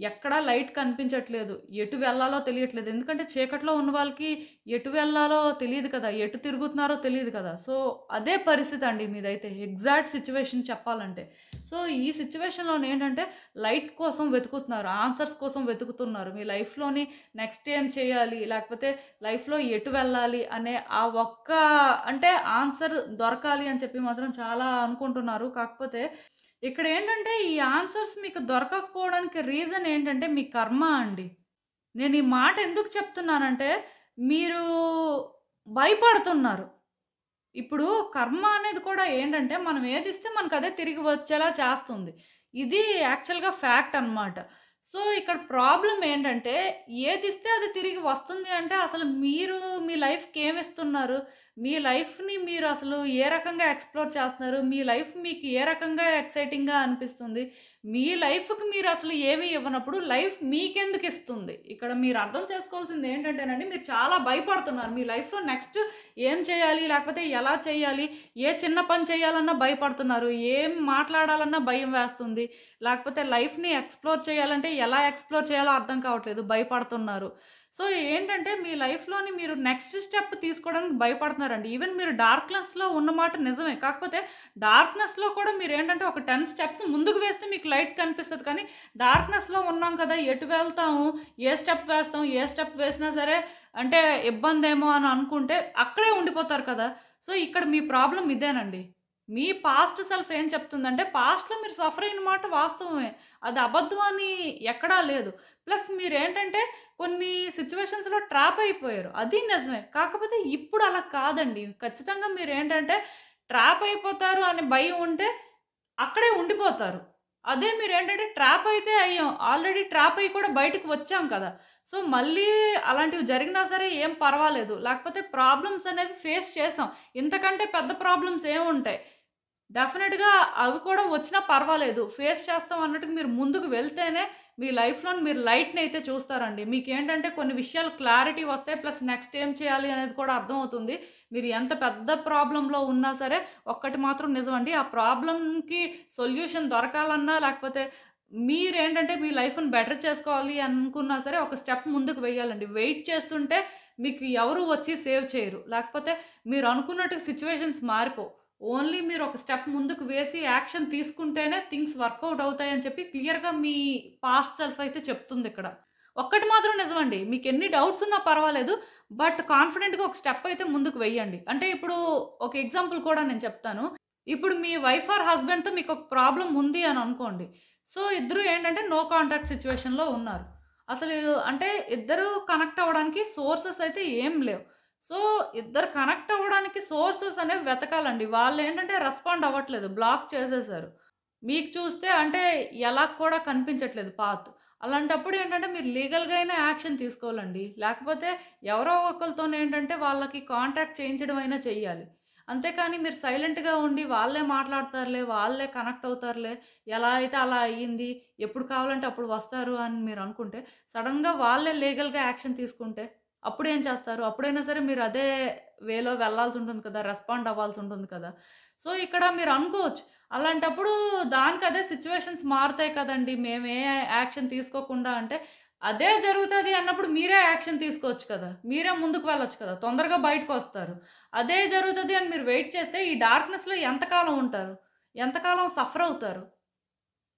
ఎక్కడా లైట్ కనిపించట్లేదు. ఎటు వెళ్ళాలో తెలియట్లేదు. ఎందుకంటే చీకట్లో ఉన్న వాళ్ళకి ఎటు వెళ్ళాలో తెలీదు కదా! ఎటు తిరుగుతున్నారో తెలీదు కదా! సో, అదే పరిస్థితి అండి మీదైతే. ఎగ్జాక్ట్ సిట్యుయేషన్ చెప్పాలంటే. సో, ఈ సిట్యుయేషన్‌లోనేంటంటే లైట్ కోసం వెతుకుతున్నారు. ఆన్సర్స్ కోసం వెతుకుతున్నారు. మీ లైఫ్‌లోని నెక్స్ట్ ఏం చేయాలి? లేకపోతే లైఫ్‌లో ఎటు వెళ్ళాలి? అనే ఆ ఒక్క అంటే ఆన్సర్ దొరకాలి అని చెప్పి మాత్రం చాలా అనుకుంటున్నారు. కాకపోతే ఇక్కడేంటంటే ఈ ఆన్సర్స్ మీకు దొరకకపోవడానికి రీజన్ ఏంటంటే మీ కర్మ అండి. నేను ఈ మాట ఎందుకు చెప్తున్నానంటే మీరు భయపడుతున్నారు. ఇప్పుడు కర్మ అనేది కూడా ఏంటంటే, మనం ఏదిస్తే మనకదే తిరిగి వచ్చేలా చేస్తుంది. ఇది యాక్చువల్‌గా ఫ్యాక్ట్ అనమాట. సో, ఇక్కడ ప్రాబ్లమ్ ఏంటంటే, ఏదిస్తే అది తిరిగి వస్తుంది అంటే, అసలు మీరు మీ లైఫ్‌కి ఏమిస్తున్నారు? మీ లైఫ్‌ని మీరు అసలు ఏ రకంగా ఎక్స్‌ప్లోర్ చేస్తున్నారు? మీ లైఫ్ మీకు ఏ రకంగా ఎక్సైటింగ్‌గా అనిపిస్తుంది? మీ లైఫ్‌కి మీరు అసలు ఏమి ఇవ్వనప్పుడు, లైఫ్ మీకెందుకు ఇస్తుంది? ఇక్కడ మీరు అర్థం చేసుకోవాల్సింది ఏంటంటేనండి, మీరు చాలా భయపడుతున్నారు. మీ లైఫ్‌లో నెక్స్ట్ ఏం చేయాలి? లేకపోతే ఎలా చేయాలి? ఏ చిన్న పని చేయాలన్నా భయపడుతున్నారు. ఏం మాట్లాడాలన్నా భయం వేస్తుంది. లేకపోతే లైఫ్‌ని ఎక్స్‌ప్లోర్ చేయాలంటే ఎలా ఎక్స్‌ప్లోర్ చేయాలో అర్థం కావట్లేదు. భయపడుతున్నారు. సో, ఏంటంటే మీ లైఫ్‌లోని మీరు నెక్స్ట్ స్టెప్ తీసుకోవడానికి భయపడుతున్నారండి. ఈవెన్ మీరు డార్క్‌నెస్‌లో ఉన్నమాట నిజమే. కాకపోతే డార్క్‌నెస్‌లో కూడా మీరేంటంటే ఒక 10 స్టెప్స్ ముందుకు వేస్తే మీకు లైట్ కనిపిస్తది. కానీ డార్క్‌నెస్‌లో ఉన్నాం కదా! ఎటు వెళ్తాము? ఏ స్టెప్ వేస్తాం? ఏ స్టెప్ వేసినా సరే అంటే ఇబ్బందేమో అని అనుకుంటే అక్కడే ఉండిపోతారు కదా! సో, ఇక్కడ మీ ప్రాబ్లమ్ ఇదేనండి. మీ పాస్ట్ సెల్ఫ్ ఏం చెప్తుందంటే, పాస్ట్‌లో మీరు సఫర్ అయిన మాట వాస్తవమే. అది అబద్ధం అని ఎక్కడా లేదు. ప్లస్ మీరేంటంటే కొన్ని సిట్యుయేషన్స్‌లో ట్రాప్ అయిపోయారు. అది నిజమే. కాకపోతే ఇప్పుడు అలా కాదండి. ఖచ్చితంగా మీరేంటంటే ట్రాప్ అయిపోతారు అనే భయం ఉంటే అక్కడే ఉండిపోతారు. అదే మీరేంటంటే ట్రాప్ అయితే అయ్యాం. ఆల్రెడీ ట్రాప్ అయ్యి కూడా బయటకి వచ్చాం కదా! సో, మళ్ళీ అలాంటివి జరిగినా సరే ఏం పర్వాలేదు. లేకపోతే ప్రాబ్లమ్స్ అనేవి ఫేస్ చేసాం. ఇంతకంటే పెద్ద ప్రాబ్లమ్స్ ఏముంటాయి? డెఫినిట్‌గా అవి కూడా వచ్చినా పర్వాలేదు. ఫేస్ చేస్తాం అన్నట్టుగా మీరు ముందుకు వెళ్తేనే మీ లైఫ్‌లోని మీరు లైట్‌నయితే చూస్తారండి. మీకేంటంటే కొన్ని విషయాలు క్లారిటీ వస్తాయి. ప్లస్ నెక్స్ట్ ఏం చేయాలి అనేది కూడా అర్థమవుతుంది. మీరు ఎంత పెద్ద ప్రాబ్లమ్‌లో ఉన్నా సరే ఒక్కటి మాత్రం నిజమండి. ఆ ప్రాబ్లమ్‌కి సొల్యూషన్ దొరకాలన్నా లేకపోతే మీరేంటంటే మీ లైఫ్‌ని బెటర్ చేసుకోవాలి అనుకున్నా సరే ఒక స్టెప్ ముందుకు వెయ్యాలండి. వెయిట్ చేస్తుంటే మీకు ఎవరు వచ్చి సేవ్ చేయరు. లేకపోతే మీరు అనుకున్నట్టుగా సిట్యుయేషన్స్ మారిపోవు. ఓన్లీ మీరు ఒక స్టెప్ ముందుకు వేసి యాక్షన్ తీసుకుంటేనే థింగ్స్ వర్కౌట్ అవుతాయని చెప్పి క్లియర్‌గా మీ పాస్ట్ సెల్ఫ్ అయితే చెప్తుందిక్కడ. ఒక్కటి మాత్రం నిజమండి. మీకెన్ని డౌట్స్ ఉన్నా పర్వాలేదు. బట్ కాన్ఫిడెంట్‌గా ఒక స్టెప్ అయితే ముందుకు వెయ్యండి. అంటే ఇప్పుడు ఒక ఎగ్జాంపుల్ కూడా నేను చెప్తాను. ఇప్పుడు మీ వైఫ్ ఆర్ హస్బెండ్‌తో మీకొక ప్రాబ్లమ్ ఉంది అని అనుకోండి. సో, ఇద్దరు ఏంటంటే నో కాంటాక్ట్ సిట్యుయేషన్‌లో ఉన్నారు. అసలు అంటే ఇద్దరు కనెక్ట్ అవ్వడానికి సోర్సెస్ అయితే ఏం లేవు. సో, ఇద్దరు కనెక్ట్ అవ్వడానికి సోర్సెస్ అనేవి వెతకాలండి. వాళ్ళేంటంటే రెస్పాండ్ అవ్వట్లేదు. బ్లాక్ చేసేసారు. మీకు చూస్తే అంటే ఎలా కూడా కనిపించట్లేదు పాత్. అలాంటప్పుడు ఏంటంటే మీరు లీగల్‌గా అయినా యాక్షన్ తీసుకోవాలండి. లేకపోతే ఎవరో ఒకళ్ళతోనేంటంటే వాళ్ళకి కాంటాక్ట్ చేయించడం అయినా చెయ్యాలి. అంతేకాని మీరు సైలెంట్‌గా ఉండి వాళ్ళే మాట్లాడతారులే, వాళ్ళే కనెక్ట్ అవుతారులే, ఎలా అయితే అలా అయ్యింది, ఎప్పుడు కావాలంటే అప్పుడు వస్తారు అని మీరనుకుంటే, సడెన్‌గా వాళ్ళే లీగల్‌గా యాక్షన్ తీసుకుంటే అప్పుడేం చేస్తారు? అప్పుడైనా సరే మీరు అదే వేలో వెళ్ళాల్సుంటుంది కదా! రెస్పాండ్ అవ్వాల్సుంటుంది కదా! సో, ఇక్కడ మీరు అనుకోవచ్చు. అలాంటప్పుడు దానికదే సిట్యుయేషన్స్ మారుతాయి కదండీ! మేమే యాక్షన్ తీసుకోకుండా అంటే, అదే జరుగుతది అన్నప్పుడు మీరే యాక్షన్ తీసుకోవచ్చు కదా! మీరే ముందుకు వెళ్ళొచ్చు కదా! తొందరగా బయటకొస్తారు. అదే జరుగుతది అని మీరు వెయిట్ చేస్తే ఈ డార్క్‌నెస్‌లో ఎంతకాలం ఉంటారు? ఎంతకాలం సఫర్ అవుతారు?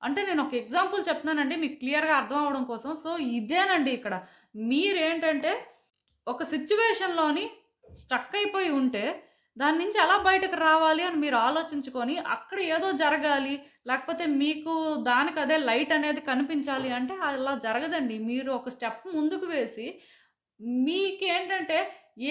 అంటే నేనొక ఎగ్జాంపుల్ చెప్తున్నానండి మీకు క్లియర్‌గా అర్థం అవ్వడం కోసం. సో, ఇదేనండి ఇక్కడ. మీరేంటంటే ఒక సిట్యుయేషన్‌లోని స్టక్ అయిపోయి ఉంటే, దాని నుంచి ఎలా బయటకు రావాలి అని మీరు ఆలోచించుకొని, అక్కడ ఏదో జరగాలి, లేకపోతే మీకు దానికదే లైట్ అనేది కనిపించాలి అంటే అలా జరగదండి. మీరు ఒక స్టెప్ ముందుకు వేసి, మీకేంటంటే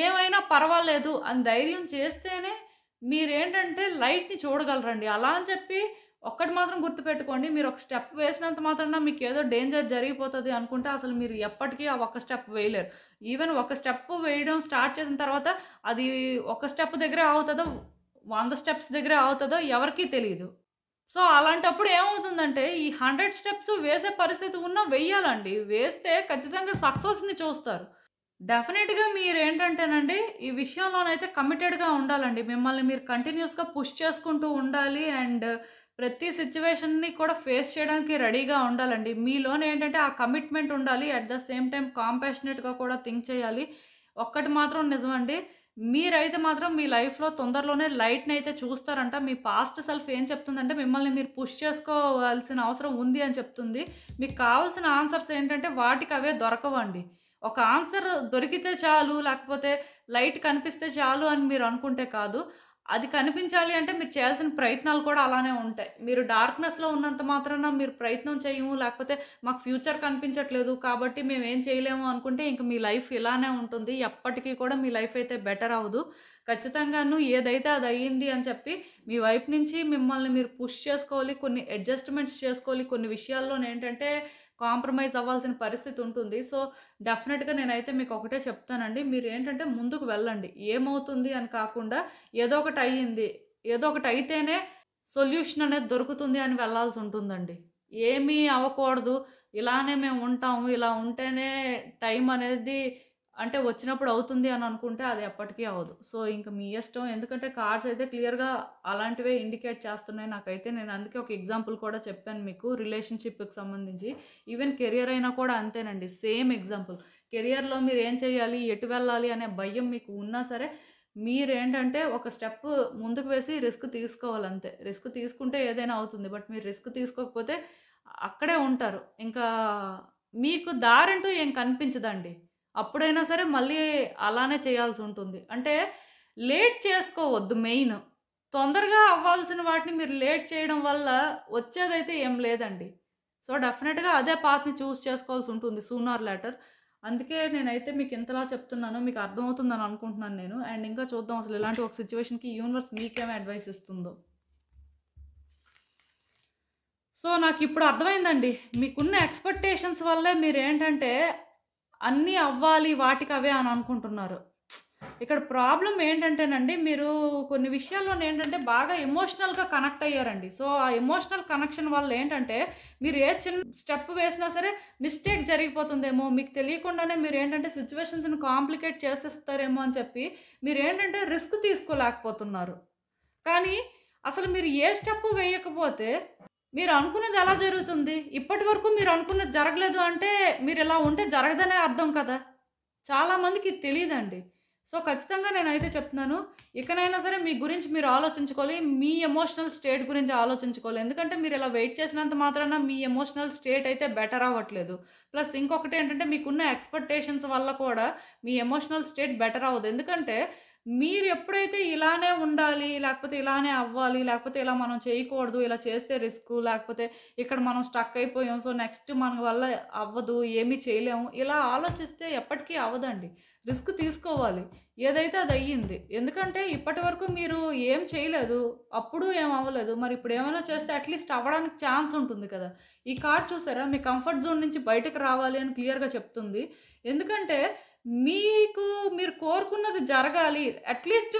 ఏమైనా పర్వాలేదు అని ధైర్యం చేస్తేనే మీరేంటంటే లైట్‌ని చూడగలరండి. అలా అని చెప్పి ఒక్కటి మాత్రం గుర్తుపెట్టుకోండి. మీరు ఒక స్టెప్ వేసినంత మాత్రాన మీకేదో డేంజర్ జరిగిపోతది అనుకుంటే అసలు మీరు ఎప్పటికీ ఆ ఒక్క స్టెప్ వేయలేరు. ఈవెన్ ఒక స్టెప్ వేయడం స్టార్ట్ చేసిన తర్వాత అది ఒక స్టెప్ దగ్గరే ఆగుతదో, 100 స్టెప్స్ దగ్గరే ఆగుతదో ఎవరికీ తెలీదు. సో, అలాంటప్పుడు ఏమవుతుందంటే ఈ 100 స్టెప్స్ వేసే పరిస్థితి ఉన్నా వెయ్యాలండి. వేస్తే ఖచ్చితంగా సక్సెస్‌ని చూస్తారు. డెఫినిట్‌గా మీరేంటంటేనండి, ఈ విషయంలోనైతే కమిటెడ్‌గా ఉండాలండి. మిమ్మల్ని మీరు కంటిన్యూయస్‌గా పుష్ చేసుకుంటూ ఉండాలి. అండ్ ప్రతి సిట్యుయేషన్‌ని కూడా ఫేస్ చేయడానికి రెడీగా ఉండాలండి. మీలోన ఏంటంటే ఆ కమిట్మెంట్ ఉండాలి. అట్ ద సేమ్ టైమ్ కాంపాషనేట్‌గా కూడా థింక్ చేయాలి. ఒక్కటి మాత్రం నిజమండి. మీరైతే మాత్రం మీ లైఫ్‌లో తొందరలోనే లైట్‌నయితే చూస్తారంట. మీ పాస్ట్ సెల్ఫ్ ఏం చెప్తుందంటే మిమ్మల్ని మీరు పుష్ చేసుకోవాల్సిన అవసరం ఉంది అని చెప్తుంది. మీకు కావాల్సిన ఆన్సర్స్ ఏంటంటే వాటికవే దొరకవండి. ఒక ఆన్సర్ దొరికితే చాలు, లేకపోతే లైట్ కనిపిస్తే చాలు అని మీరు అనుకుంటే కాదు. అది కనిపించాలి అంటే మీరు చేయాల్సిన ప్రయత్నాలు కూడా అలానే ఉంటాయి. మీరు డార్క్‌నెస్‌లో ఉన్నంత మాత్రాన మీరు ప్రయత్నం చేయము, లేకపోతే మాకు ఫ్యూచర్ కనిపించట్లేదు కాబట్టి మేమేం చేయలేము అనుకుంటే ఇంక మీ లైఫ్ ఇలానే ఉంటుంది. ఎప్పటికీ కూడా మీ లైఫ్ అయితే బెటర్ అవ్వదు. ఖచ్చితంగాను ఏదైతే అది అయ్యింది అని చెప్పి మీ వైపు నుంచి మిమ్మల్ని మీరు పుష్ చేసుకోవాలి. కొన్ని అడ్జస్ట్‌మెంట్స్ చేసుకోవాలి. కొన్ని విషయాల్లోనేంటంటే కాంప్రమైజ్ అవ్వాల్సిన పరిస్థితి ఉంటుంది. సో, డెఫినిట్‌గా నేనైతే మీకు ఒకటే చెప్తానండి. మీరేంటంటే ముందుకు వెళ్ళండి. ఏమవుతుంది అని కాకుండా ఏదో ఒకటి అయ్యింది. ఏదో ఒకటి అయితేనే సొల్యూషన్ అనేది దొరుకుతుంది అని వెళ్ళాల్సుంటుందండి. ఏమీ అవ్వకూడదు. ఇలానే మేము ఉంటాము. ఇలా ఉంటేనే టైం అనేది అంటే వచ్చినప్పుడు అవుతుంది అని అనుకుంటే అది ఎప్పటికీ అవ్వదు. సో, ఇంక మీ ఇష్టం. ఎందుకంటే కార్డ్స్ అయితే క్లియర్‌గా అలాంటివే ఇండికేట్ చేస్తున్నాయి నాకైతే. నేను అందుకే ఒక ఎగ్జాంపుల్ కూడా చెప్పాను మీకు రిలేషన్‌షిప్‌కి సంబంధించి. ఈవెన్ కెరియర్ అయినా కూడా అంతేనండి. Same example. కెరియర్‌లో మీరు ఏం చేయాలి? ఎటు వెళ్ళాలి? అనే భయం మీకు ఉన్నా సరే మీరేంటంటే ఒక స్టెప్ ముందుకు వేసి రిస్క్ తీసుకోవాలంతే. రిస్క్ తీసుకుంటే ఏదైనా అవుతుంది. బట్ మీరు రిస్క్ తీసుకోకపోతే అక్కడే ఉంటారు. ఇంకా మీకు దారంటూ ఏం కనిపించదండి. అప్పుడైనా సరే మళ్ళీ అలానే చేయాల్సుంటుంది. అంటే లేట్ చేసుకోవద్దు మెయిన్. తొందరగా అవ్వాల్సిన వాటిని మీరు లేట్ చేయడం వల్ల వచ్చేదైతే ఏం లేదండి. సో, డెఫినెట్‌గా అదే పాత్‌ని చేసుకోవాల్సుంటుంది సూన్ ఆర్ లేటర్. అందుకే నేనైతే మీకు ఇంతలా చెప్తున్నాను. మీకు అర్థమవుతుందని అనుకుంటున్నాను నేను. అండ్ ఇంకా చూద్దాం అసలు ఇలాంటి ఒక సిట్యుయేషన్‌కి యూనివర్స్ మీకేమి అడ్వైస్ ఇస్తుందో. సో, నాకిప్పుడు అర్థమైందండి. మీకున్న ఎక్స్‌పెక్టేషన్స్ వల్లే మీరేంటంటే అన్నీ అవ్వాలి వాటికవే అని అనుకుంటున్నారు. ఇక్కడ ప్రాబ్లమ్ ఏంటంటేనండి, మీరు కొన్ని విషయాల్లోనేంటంటే బాగా ఎమోషనల్‌గా కనెక్ట్ అయ్యారండి. సో, ఆ ఎమోషనల్ కనెక్షన్ వల్ల ఏంటంటే, మీరు ఏ చిన్న స్టెప్ వేసినా సరే మిస్టేక్ జరిగిపోతుందేమో, మీకు తెలియకుండానే మీరేంటంటే సిట్యుయేషన్స్‌ని కాంప్లికేట్ చేసేస్తారేమో అని చెప్పి, మీరేంటంటే రిస్క్ తీసుకోలేకపోతున్నారు. కానీ అసలు మీరు ఏ స్టెప్పు వేయకపోతే మీరు అనుకున్నది ఎలా జరుగుతుంది? ఇప్పటి వరకు మీరు అనుకున్నది జరగలేదు అంటే, మీరిలా ఉంటే జరగదనే అర్థం కదా! చాలా మందికి ఇది తెలీదండి. సో, ఖచ్చితంగా నేనైతే చెప్తున్నాను. ఇకనైనా సరే మీ గురించి మీరు ఆలోచించుకోవాలి. మీ ఎమోషనల్ స్టేట్ గురించి ఆలోచించుకోవాలి. ఎందుకంటే మీరిలా వెయిట్ చేసినంత మాత్రాన మీ ఎమోషనల్ స్టేట్ అయితే బెటర్ అవ్వట్లేదు. ప్లస్ ఇంకొకటేంటంటే మీకున్న ఎక్స్‌పెక్టేషన్స్ వల్ల కూడా మీ ఎమోషనల్ స్టేట్ బెటర్ అవ్వదు. ఎందుకంటే మీరు ఎప్పుడైతే ఇలానే ఉండాలి, లేకపోతే ఇలానే అవ్వాలి, లేకపోతే ఇలా మనం చేయకూడదు, ఇలా చేస్తే రిస్కు, లేకపోతే ఇక్కడ మనం స్టక్ అయిపోయాం. సో, నెక్స్ట్ మన వల్ల అవ్వదు, ఏమీ చేయలేము. ఇలా ఆలోచిస్తే ఎప్పటికీ అవ్వదండి. రిస్క్ తీసుకోవాలి. ఏదైతే అది అయ్యింది. ఎందుకంటే ఇప్పటివరకు మీరు ఏం చేయలేదు. అప్పుడు ఏం అవ్వలేదు. మరి ఇప్పుడు ఏమైనా చేస్తే అట్‌లీస్ట్ అవ్వడానికి ఛాన్స్ ఉంటుంది కదా! ఈ కార్డ్ చూసారా? మీ కంఫర్ట్ జోన్ నుంచి బయటకు రావాలి అని క్లియర్‌గా చెప్తుంది. ఎందుకంటే మీకు మీరు కోరుకున్నది జరగాలి. అట్‌లీస్ట్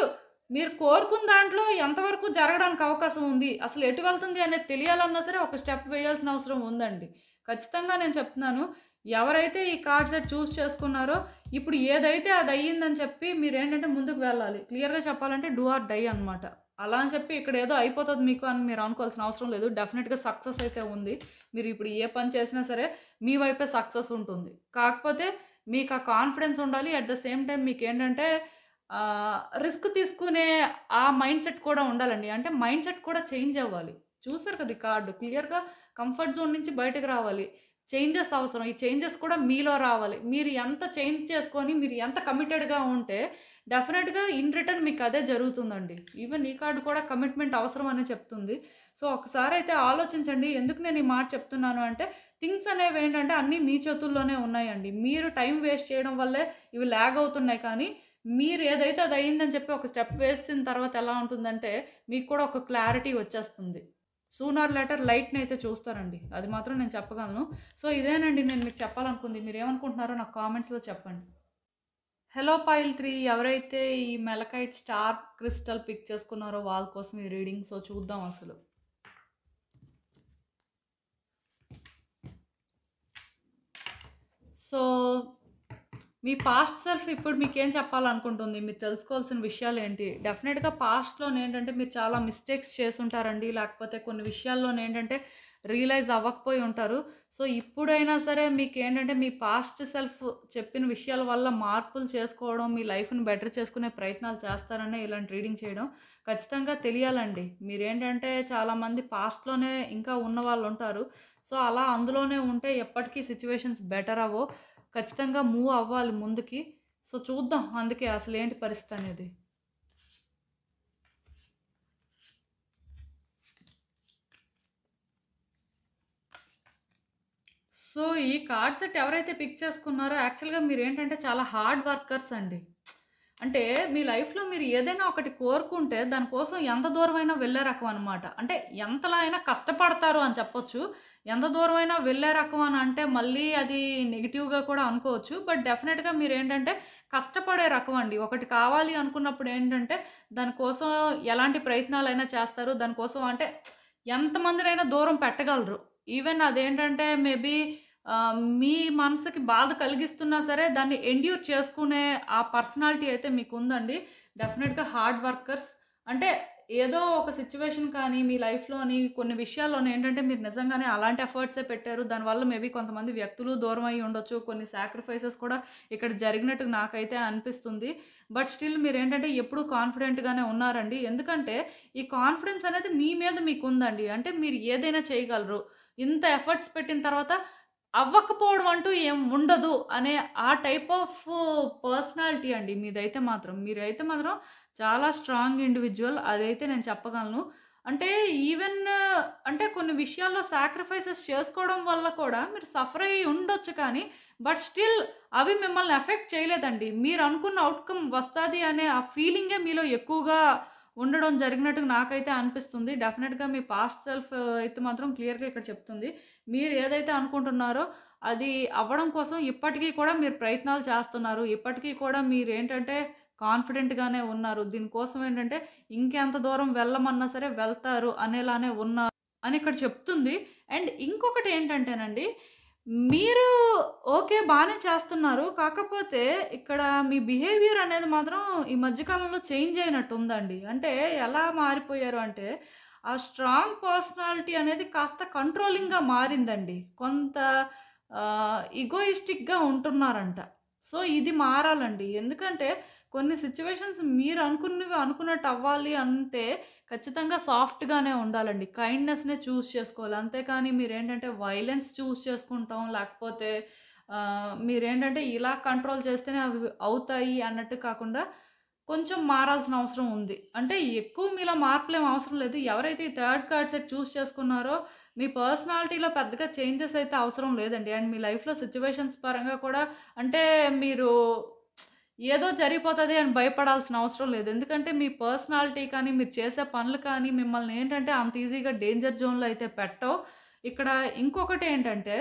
మీరు కోరుకున్న దాంట్లో ఎంతవరకు జరగడానికి అవకాశం ఉంది? అసలు ఎటు వెళ్తుంది అనేది తెలియాలన్నా సరే ఒక స్టెప్ వేయాల్సిన అవసరం ఉందండి. ఖచ్చితంగా నేను చెప్తున్నాను. ఎవరైతే ఈ కార్డ్ సెట్ చేసుకున్నారో ఇప్పుడు ఏదైతే అది అయ్యిందని చెప్పి మీరేంటంటే ముందుకు వెళ్ళాలి. క్లియర్‌గా చెప్పాలంటే డూ ఆర్ డై అనమాట. అలా అని చెప్పి ఇక్కడ ఏదో అయిపోతది మీకు అని మీరు అనుకోవాల్సిన అవసరం లేదు. డెఫినిట్‌గా సక్సెస్ అయితే ఉంది. మీరు ఇప్పుడు ఏ పని చేసినా సరే మీ వైపే సక్సెస్ ఉంటుంది. కాకపోతే మీకు ఆ కాన్ఫిడెన్స్ ఉండాలి. అట్ ద సేమ్ టైమ్ మీకేంటంటే రిస్క్ తీసుకునే ఆ మైండ్ సెట్ కూడా ఉండాలండి. అంటే మైండ్ సెట్ కూడా చేంజ్ అవ్వాలి. చూసారు కదా! ఈ కార్డ్ క్లియర్‌గా కంఫర్ట్ జోన్ నుంచి బయటకు రావాలి. చేంజెస్ అవసరం. ఈ చేంజెస్ కూడా మీలో రావాలి. మీరు ఎంత చేంజ్ చేసుకొని మీరు ఎంత కమిటెడ్‌గా ఉంటే డెఫినిట్‌గా ఇన్ రిటర్న్ మీకు అదే జరుగుతుందండి. ఈవెన్ ఈ కార్డ్ కూడా కమిట్మెంట్ అవసరం అనే చెప్తుంది. సో, ఒకసారైతే ఆలోచించండి. ఎందుకు నేను ఈ మాట చెప్తున్నాను అంటే థింగ్స్ అనేవేంటంటే అన్నీ మీ చేతుల్లోనే ఉన్నాయండి. మీరు టైం వేస్ట్ చేయడం వల్లే ఇవి ల్యాగ్ అవుతున్నాయి కానీ మీరు ఏదైతే అది అయిందని చెప్పి ఒక స్టెప్ వేసిన తర్వాత ఎలా ఉంటుందంటే మీకు కూడా ఒక క్లారిటీ వచ్చేస్తుంది. సూన్ ఆర్ లేటర్ లైట్‌నయితే చూస్తారండి. అది మాత్రం నేను చెప్పగలను. సో, ఇదేనండి నేను మీకు చెప్పాలనుకుంది. మీరేమనుకుంటున్నారో నాకు కామెంట్స్‌లో చెప్పండి. హలో పైల్ 3 ఎవరైతే ఈ మెలకైట్ స్టార్ క్రిస్టల్ పిక్ చేసుకున్నారో వాళ్ళ కోసం ఈ రీడింగ్. సో, చూద్దాం అసలు. సో, మీ పాస్ట్ సెల్ఫ్ ఇప్పుడు మీకేం చెప్పాలనుకుంటుంది? మీరు తెలుసుకోవాల్సిన విషయాలేంటి? డెఫినెట్‌గా పాస్ట్‌లోనేంటంటే మీరు చాలా మిస్టేక్స్ చేసుంటారండి. లేకపోతే కొన్ని విషయాల్లోనేంటంటే రియలైజ్ అవ్వకపోయి ఉంటారు. సో, ఇప్పుడైనా సరే మీకేంటంటే మీ పాస్ట్ సెల్ఫ్ చెప్పిన విషయాల వల్ల మార్పులు చేసుకోవడం, మీ లైఫ్‌ని బెటర్ చేసుకునే ప్రయత్నాలు చేస్తారనే ఇలాంటి రీడింగ్ చేయడం. ఖచ్చితంగా తెలియాలండి. మీరేంటంటే చాలామంది పాస్ట్‌లోనే ఇంకా ఉన్నవాళ్ళుంటారు. సో, అలా అందులోనే ఉంటే ఎప్పటికీ సిట్యుయేషన్స్ బెటర్ అవ్వవు. ఖచ్చితంగా మూవ్ అవ్వాలి ముందుకి. సో, చూద్దాం అందుకే అసలేంటి పరిస్థితి అనేది. సో, ఈ కార్డ్ సెట్ ఎవరైతే పిక్ చేసుకున్నారో యాక్చువల్‌గా మీరేంటంటే చాలా హార్డ్ వర్కర్స్ అండి. అంటే మీ లైఫ్‌లో మీరు ఏదైనా ఒకటి కోరుకుంటే దానికోసం ఎంత దూరమైనా వెళ్ళే రకం అనమాట. అంటే ఎంతలా అయినా కష్టపడతారు అని చెప్పొచ్చు. ఎంత దూరమైనా వెళ్ళే రకం అని అంటే మళ్ళీ అది నెగెటివ్‌గా కూడా అనుకోవచ్చు. బట్ డెఫినెట్‌గా మీరేంటంటే కష్టపడే రకం అండి. ఒకటి కావాలి అనుకున్నప్పుడు ఏంటంటే దానికోసం ఎలాంటి ప్రయత్నాలైనా చేస్తారు. దానికోసం అంటే ఎంతమందినైనా దూరం పెట్టగలరు. ఈవెన్ అదేంటంటే మేబీ మీ మనసుకి బాధ కలిగిస్తున్నా సరే దాన్ని ఎండ్యూర్ చేసుకునే ఆ పర్సనాలిటీ అయితే మీకుందండి. డెఫినెట్‌గా హార్డ్ వర్కర్స్. అంటే ఏదో ఒక సిట్యుయేషన్ కానీ మీ లైఫ్‌లోని కొన్ని విషయాల్లోని ఏంటంటే మీరు నిజంగానే అలాంటి ఎఫర్ట్సే పెట్టారు. దానివల్ల మేబీ కొంతమంది వ్యక్తులు దూరం అయ్యి ఉండొచ్చు. కొన్ని సాక్రిఫైసెస్ కూడా ఇక్కడ జరిగినట్టు నాకైతే అనిపిస్తుంది. బట్ స్టిల్ మీరేంటంటే ఎప్పుడూ కాన్ఫిడెంట్‌గానే ఉన్నారండి. ఎందుకంటే ఈ కాన్ఫిడెన్స్ అనేది మీ మీద మీకుందండి. అంటే మీరు ఏదైనా చేయగలరు. ఇంత ఎఫర్ట్స్ పెట్టిన తర్వాత అవ్వకపోవడం అంటూ ఏం ఉండదు అనే ఆ టైప్ ఆఫ్ పర్సనాలిటీ అండి మీదైతే మాత్రం. మీరైతే మాత్రం చాలా స్ట్రాంగ్ ఇండివిడ్యువల్ అదైతే నేను చెప్పగలను. అంటే ఈవెన్ అంటే కొన్ని విషయాల్లో సాక్రిఫైసెస్ చేసుకోవడం వల్ల కూడా మీరు సఫర్ అయ్యి ఉండొచ్చు కానీ, బట్ స్టిల్ అవి మిమ్మల్ని ఎఫెక్ట్ చేయలేదండి. మీరు అనుకున్న ఔట్‌కమ్ వస్తాది అనే ఆ ఫీలింగే మీలో ఎక్కువగా ఉండడం జరిగినట్టుగా నాకైతే అనిపిస్తుంది. డెఫినిట్‌గా మీ పాస్ట్ సెల్ఫ్ అయితే మాత్రం క్లియర్‌గా ఇక్కడ చెప్తుంది. మీరు ఏదైతే అనుకుంటున్నారో అది అవ్వడం కోసం ఇప్పటికీ కూడా మీరు ప్రయత్నాలు చేస్తున్నారు. ఇప్పటికీ కూడా మీరేంటంటే కాన్ఫిడెంట్‌గానే ఉన్నారు. దీనికోసం ఏంటంటే ఇంకెంత దూరం వెళ్ళమన్నా సరే వెళ్తారు అనేలానే ఉన్నారు అని ఇక్కడ చెప్తుంది. అండ్ ఇంకొకటి ఏంటంటేనండి మీరు ఓకే. బానే చేస్తున్నారు. కాకపోతే ఇక్కడ మీ బిహేవియర్ అనేది మాత్రం ఈ మధ్య కాలంలో చేంజ్ అయినట్టుందండి. అంటే ఎలా మారిపోయారు అంటే, ఆ స్ట్రాంగ్ పర్సనాలిటీ అనేది కాస్త కంట్రోలింగ్‌గా మారిందండి. కొంత ఇగోయిస్టిక్‌గా ఉంటున్నారంట. సో, ఇది మారాలండి. ఎందుకంటే కొన్ని సిట్యుయేషన్స్ మీరు అనుకున్నవి అనుకున్నట్టు అవ్వాలి అంటే ఖచ్చితంగా సాఫ్ట్‌గానే ఉండాలండి. కైండ్‌నెస్‌నే చూజ్ చేసుకోవాలి. అంతేకాని మీరేంటంటే వైలెన్స్ చూజ్ చేసుకుంటాం. లేకపోతే మీరేంటంటే ఇలా కంట్రోల్ చేస్తేనే అవి అవుతాయి అన్నట్టు కాకుండా కొంచెం మారాల్సిన అవసరం ఉంది. అంటే ఎక్కువ మీలో మార్పులేం అవసరం లేదు. ఎవరైతే ఈ థర్డ్ కార్డ్ సెట్ చూజ్ చేసుకున్నారో మీ పర్సనాలిటీలో పెద్దగా చేంజెస్ అయితే అవసరం లేదండి. అండ్ మీ లైఫ్‌లో సిట్యుయేషన్స్ పరంగా కూడా అంటే మీరు ఏదో జరిగిపోతది అని భయపడాల్సిన అవసరం లేదు. ఎందుకంటే మీ పర్సనాలిటీ కానీ, మీరు చేసే పనులు కానీ మిమ్మల్ని ఏంటంటే అంత ఈజీగా డేంజర్ జోన్‌లో అయితే పెట్టవు. ఇక్కడ ఇంకొకటేంటంటే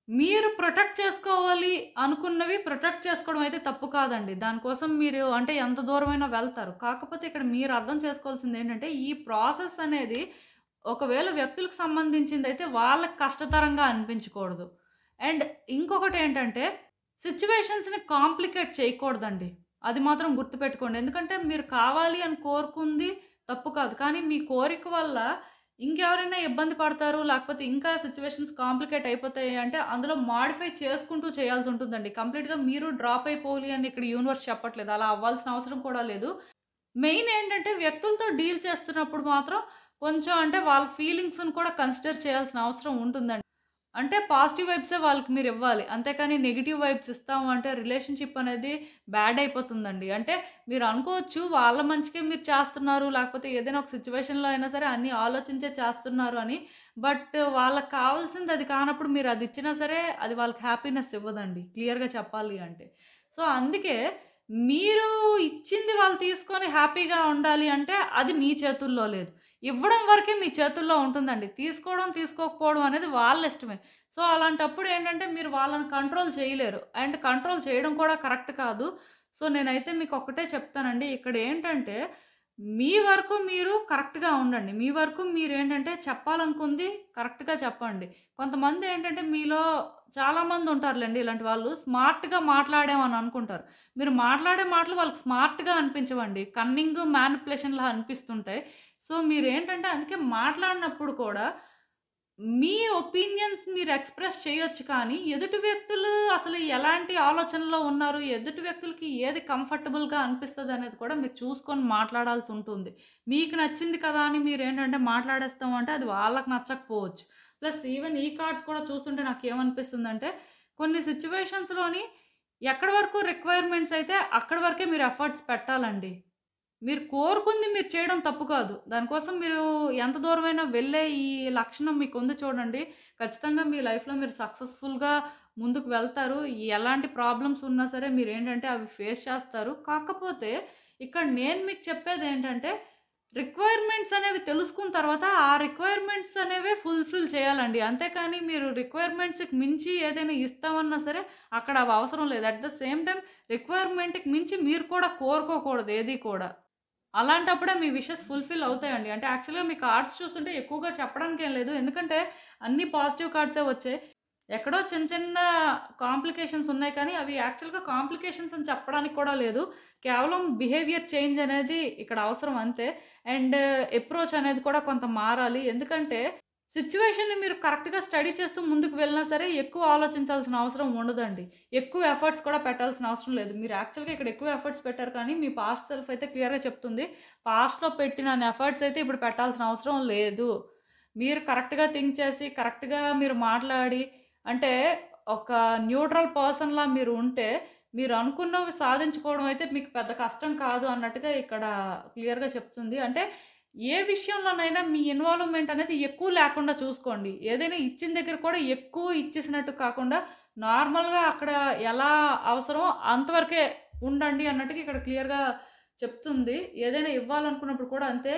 మీరు ప్రొటెక్ట్ చేసుకోవాలి అనుకున్నవి ప్రొటెక్ట్ చేసుకోవడం అయితే తప్పు కాదండి. దానికోసం మీరు అంటే ఎంత దూరమైనా వెళ్తారు. కాకపోతే ఇక్కడ మీరు అర్థం చేసుకోవాల్సిందేంటంటే ఈ ప్రాసెస్ అనేది ఒకవేళ వ్యక్తులకు సంబంధించిందైతే వాళ్ళకి కష్టతరంగా అనిపించకూడదు. అండ్ ఇంకొకటేంటంటే సిట్యుయేషన్స్‌ని కాంప్లికేట్ చేయకూడదండి. అది మాత్రం గుర్తుపెట్టుకోండి. ఎందుకంటే మీరు కావాలి అని కోరుకుంది తప్పు కాదు. కానీ మీ కోరిక వల్ల ఇంకెవరైనా ఇబ్బంది పడతారు. లేకపోతే ఇంకా సిట్యుయేషన్స్ కాంప్లికేట్ అయిపోతాయి అంటే అందులో మోడిఫై చేసుకుంటూ చేయాల్సుంటుందండి. కంప్లీట్‌గా మీరు డ్రాప్ అయిపోవాలి అని ఇక్కడ యూనివర్స్ చెప్పట్లేదు. అలా అవ్వాల్సిన అవసరం కూడా లేదు. మెయిన్ ఏంటంటే వ్యక్తులతో డీల్ చేస్తున్నప్పుడు మాత్రం కొంచెం అంటే వాళ్ళ ఫీలింగ్స్‌ని కూడా కన్సిడర్ చేయాల్సిన అవసరం ఉంటుందండి. అంటే పాజిటివ్ వైబ్సే వాళ్ళకి మీరివ్వాలి. అంతేకాని నెగెటివ్ వైబ్స్ ఇస్తాము అంటే రిలేషన్‌షిప్ అనేది బ్యాడ్ అయిపోతుందండి. అంటే మీరు అనుకోవచ్చు వాళ్ళ మంచికే మీరు చేస్తున్నారు. లేకపోతే ఏదైనా ఒక సిట్యుయేషన్‌లో అయినా సరే అన్నీ ఆలోచించే చేస్తున్నారు అని. బట్ వాళ్ళకి కావాల్సింది అది కానప్పుడు మీరు అది ఇచ్చినా సరే అది వాళ్ళకి హ్యాపీనెస్ ఇవ్వదండి. క్లియర్‌గా చెప్పాలి అంటే. సో, అందుకే మీరు ఇచ్చింది వాళ్ళు తీసుకొని హ్యాపీగా ఉండాలి అంటే అది మీ చేతుల్లో లేదు. ఇవ్వడం వరకే మీ చేతుల్లో ఉంటుందండి. తీసుకోవడం, తీసుకోకపోవడం అనేది వాళ్ళ ఇష్టమే. సో, అలాంటప్పుడు ఏంటంటే మీరు వాళ్ళని కంట్రోల్ చేయలేరు. అండ్ కంట్రోల్ చేయడం కూడా కరెక్ట్ కాదు. సో, నేనైతే మీకొక్కటే చెప్తానండి. ఇక్కడేంటంటే మీ వరకు మీరు కరెక్ట్‌గా ఉండండి. మీ వరకు మీరేంటంటే చెప్పాలనుకుంది కరెక్ట్‌గా చెప్పండి. కొంతమందేంటంటే మీలో చాలామంది ఉంటారులెండి ఇలాంటి వాళ్ళు. స్మార్ట్‌గా మాట్లాడామని అనుకుంటారు. మీరు మాట్లాడే మాటలు వాళ్ళకి స్మార్ట్‌గా అనిపించవండి. కన్నింగ్, మ్యానిప్యులేషన్‌లా అనిపిస్తుంటాయి. సో, మీరేంటంటే అందుకే మాట్లాడినప్పుడు కూడా మీ ఒపీనియన్స్ మీరు ఎక్స్‌ప్రెస్ చేయొచ్చు కానీ, ఎదుటి వ్యక్తులు అసలు ఎలాంటి ఆలోచనలో ఉన్నారు, ఎదుటి వ్యక్తులకి ఏది కంఫర్టబుల్‌గా అనిపిస్తదనేది కూడా మీరు చూసుకొని మాట్లాడాల్సుంటుంది. మీకు నచ్చింది కదా అని మీరేంటంటే మాట్లాడేస్తాం అంటే అది వాళ్ళకి నచ్చకపోవచ్చు. ప్లస్ ఈవెన్ ఈ కార్డ్స్ కూడా చూస్తుంటే నాకేమనిపిస్తుందంటే, కొన్ని సిట్యుయేషన్స్‌లోని ఎక్కడి వరకు రిక్వైర్మెంట్స్ అయితే అక్కడి వరకే మీరు ఎఫర్ట్స్ పెట్టాలండి. మీరు కోరుకుంది మీరు చేయడం తప్పు కాదు. దానికోసం మీరు ఎంత దూరమైనా వెళ్ళే ఈ లక్షణం మీకుంది చూడండి. ఖచ్చితంగా మీ లైఫ్‌లో మీరు సక్సెస్‌ఫుల్‌గా ముందుకు వెళ్తారు. ఎలాంటి ప్రాబ్లమ్స్ ఉన్నా సరే మీరేంటంటే అవి ఫేస్ చేస్తారు. కాకపోతే ఇక్కడ నేను మీకు చెప్పేదేంటంటే రిక్వైర్మెంట్స్ అనేవి తెలుసుకున్న తర్వాత ఆ రిక్వైర్మెంట్స్ అనేవే ఫుల్‌ఫిల్ చేయాలండి. అంతేకాని మీరు రిక్వైర్మెంట్స్‌కి మించి ఏదైనా ఇస్తామన్నా సరే అక్కడ అవి అవసరం లేదు. అట్ ద సేమ్ టైమ్ రిక్వైర్మెంట్‌కి మించి మీరు కూడా కోరుకోకూడదు ఏది కూడా. అలాంటప్పుడే మీ విషెస్ ఫుల్‌ఫిల్ అవుతాయండి. అంటే యాక్చువల్‌గా మీ కార్డ్స్ చూస్తుంటే ఎక్కువగా చెప్పడానికేం లేదు. ఎందుకంటే అన్నీ పాజిటివ్ కార్డ్సే వచ్చాయి. ఎక్కడో చిన్న చిన్న కాంప్లికేషన్స్ ఉన్నాయి కానీ అవి యాక్చువల్‌గా కాంప్లికేషన్స్ అని చెప్పడానికి కూడా లేదు. కేవలం బిహేవియర్ చేంజ్ అనేది ఇక్కడ అవసరం అంతే. అండ్ అప్రోచ్ అనేది కూడా కొంత మారాలి. ఎందుకంటే సిట్యుయేషన్‌ని మీరు కరెక్ట్‌గా స్టడీ చేస్తూ ముందుకు వెళ్ళినా సరే ఎక్కువ ఆలోచించాల్సిన అవసరం ఉండదండి. ఎక్కువ ఎఫర్ట్స్ కూడా పెట్టాల్సిన అవసరం లేదు. మీరు యాక్చువల్‌గా ఇక్కడ ఎక్కువ ఎఫర్ట్స్ పెట్టారు కానీ మీ పాస్ట్ సెల్ఫ్ అయితే క్లియర్‌గా చెప్తుంది. పాస్ట్‌లో పెట్టినన్ని ఎఫర్ట్స్ అయితే ఇప్పుడు పెట్టాల్సిన అవసరం లేదు. మీరు కరెక్ట్‌గా థింక్ చేసి, కరెక్ట్‌గా మీరు మాట్లాడి అంటే ఒక న్యూట్రల్ పర్సన్‌లా మీరు ఉంటే, మీరు అనుకున్నవి సాధించుకోవడం అయితే మీకు పెద్ద కష్టం కాదు అన్నట్టుగా ఇక్కడ క్లియర్‌గా చెప్తుంది. అంటే ఏ విషయంలోనైనా మీ ఇన్వాల్వ్‌మెంట్ అనేది ఎక్కువ లేకుండా చూసుకోండి. ఏదైనా ఇచ్చిన దగ్గర కూడా ఎక్కువ ఇచ్చేసినట్టు కాకుండా, నార్మల్‌గా అక్కడ ఎలా అవసరమో అంతవరకే ఉండండి అన్నట్టుగా ఇక్కడ క్లియర్‌గా చెప్తుంది. ఏదైనా ఇవ్వాలనుకున్నప్పుడు కూడా అంతే.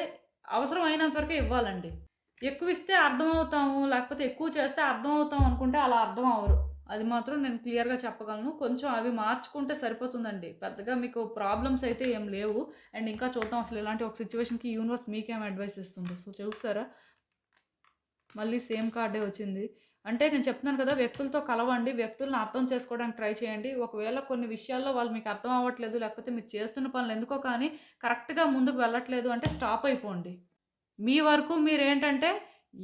అవసరం అయినంత వరకే ఇవ్వాలండి. ఎక్కువిస్తే అర్థమవుతాము, లేకపోతే ఎక్కువ చేస్తే అర్థమవుతాం అనుకుంటే అలా అర్థం అవ్వరు. అది మాత్రం నేను క్లియర్‌గా చెప్పగలను. కొంచెం అవి మార్చుకుంటే సరిపోతుందండి. పెద్దగా మీకు ప్రాబ్లమ్స్ అయితే ఏం లేవు. అండ్ ఇంకా చూద్దాం అసలు ఇలాంటి ఒక సిట్యుయేషన్‌కి యూనివర్స్ మీకేం అడ్వైస్ ఇస్తుందో. సో, చూసారా? మళ్ళీ సేమ్ కార్డే వచ్చింది. అంటే నేను చెప్తున్నాను కదా! వ్యక్తులతో కలవండి. వ్యక్తులను అర్థం చేసుకోవడానికి ట్రై చేయండి. ఒకవేళ కొన్ని విషయాల్లో వాళ్ళు మీకు అర్థం అవ్వట్లేదు, లేకపోతే మీరు చేస్తున్న పనులు ఎందుకో కానీ కరెక్ట్‌గా ముందుకు వెళ్ళట్లేదు అంటే స్టాప్ అయిపోండి. మీ వరకు మీరేంటంటే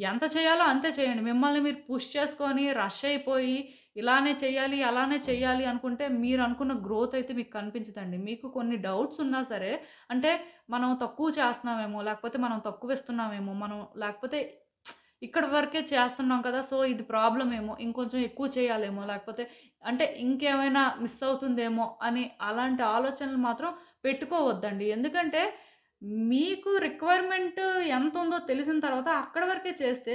ఎంత చేయాలో అంతే చేయండి. మిమ్మల్ని మీరు పుష్ చేసుకొని, రష్ అయిపోయి, ఇలానే చేయాలి, అలానే చేయాలి అనుకుంటే మీరనుకున్న గ్రోత్ అయితే మీకు కనిపించదండి. మీకు కొన్ని డౌట్స్ ఉన్నా సరే, అంటే మనం తక్కువ చేస్తున్నామేమో, లేకపోతే మనం తక్కువిస్తున్నామేమో, మనం లేకపోతే ఇక్కడి వరకే చేస్తున్నాం కదా! సో, ఇది ప్రాబ్లమ్ ఏమో, ఇంకొంచెం ఎక్కువ చేయాలేమో, లేకపోతే అంటే ఇంకేమైనా మిస్ అవుతుందేమో అని అలాంటి ఆలోచనలు మాత్రం పెట్టుకోవద్దండి. ఎందుకంటే మీకు రిక్వైర్మెంట్ ఎంతుందో తెలిసిన తర్వాత అక్కడి వరకే చేస్తే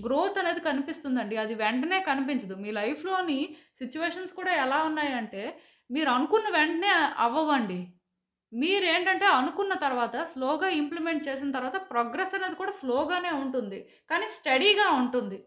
గ్రోత్ అనేది కనిపిస్తుందండి. అది వెంటనే కనిపించదు. మీ లైఫ్‌లోని సిట్యుయేషన్స్ కూడా ఎలా ఉన్నాయంటే, మీరు అనుకున్న వెంటనే అవ్వవండి. మీరేంటంటే అనుకున్న తర్వాత స్లోగా ఇంప్లిమెంట్ చేసిన తర్వాత ప్రోగ్రెస్ అనేది కూడా స్లోగానే ఉంటుంది. కానీ స్టడీగా ఉంటుంది.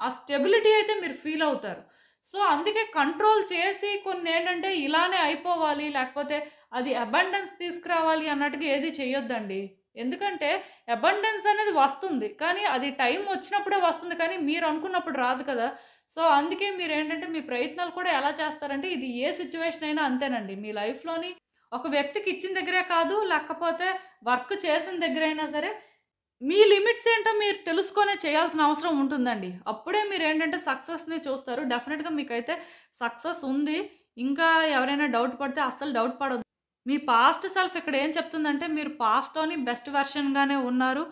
ఆ స్టెబిలిటీ అయితే మీరు ఫీల్ అవుతారు. సో, అందుకే కంట్రోల్ చేసి కొన్నేంటంటే ఇలానే అయిపోవాలి, లేకపోతే అది అబండెన్స్ తీసుకురావాలి అన్నట్టుగా ఏది చేయొద్దండి. ఎందుకంటే అబండెన్స్ అనేది వస్తుంది. కానీ అది టైం వచ్చినప్పుడే వస్తుంది కానీ మీరు అనుకున్నప్పుడు రాదు కదా! సో, అందుకే మీరేంటంటే మీ ప్రయత్నాలు కూడా ఎలా చేస్తారంటే ఇది ఏ సిట్యుయేషన్ అయినా అంతేనండి. మీ లైఫ్‌లోని ఒక వ్యక్తికి ఇచ్చిన దగ్గరే కాదు, లేకపోతే వర్క్ చేసిన దగ్గరైనా సరే, మీ లిమిట్స్ ఏంటో మీరు తెలుసుకొనే చేయాల్సిన అవసరం ఉంటుందండి. అప్పుడే మీరేంటంటే సక్సెస్‌ని చూస్తారు. డెఫినిట్‌గా మీకైతే సక్సెస్ ఉంది. ఇంకా ఎవరైనా డౌట్ పడితే అస్సలు డౌట్ పడొద్దు. మీ పాస్ట్ సెల్ఫ్ ఇక్కడ ఏం చెప్తుందంటే, మీరు పాస్ట్‌లోని బెస్ట్ వెర్షన్‌గానే ఉన్నారు.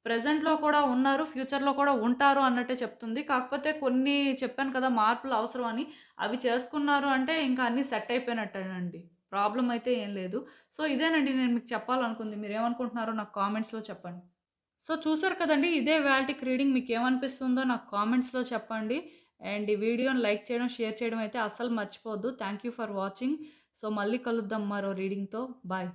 ప్రెజెంట్‌లో కూడా ఉన్నారు. ఫ్యూచర్‌లో కూడా ఉంటారు అన్నట్టే చెప్తుంది. కాకపోతే కొన్ని చెప్పాను కదా! మార్పులు అవసరం అని. అవి చేసుకున్నారు అంటే ఇంకా అన్నీ సెట్ అయిపోయినట్టేనండి. ప్రాబ్లమ్ అయితే ఏం లేదు. సో, ఇదేనండి నేను మీకు చెప్పాలనుకుంది. మీరేమనుకుంటున్నారో నాకు కామెంట్స్‌లో చెప్పండి. సో, చూసారు కదండీ! ఇదే ఇవాల్టికి రీడింగ్ మీకేమనిపిస్తుందో నాకు కామెంట్స్‌లో చెప్పండి. అండ్ ఈ వీడియోని లైక్ చేయడం, షేర్ చేయడం అయితే అస్సలు మర్చిపోవద్దు. Thank you for watching. So, మళ్ళీ కలుద్దాం మరో రీడింగ్‌తో. బాయ్.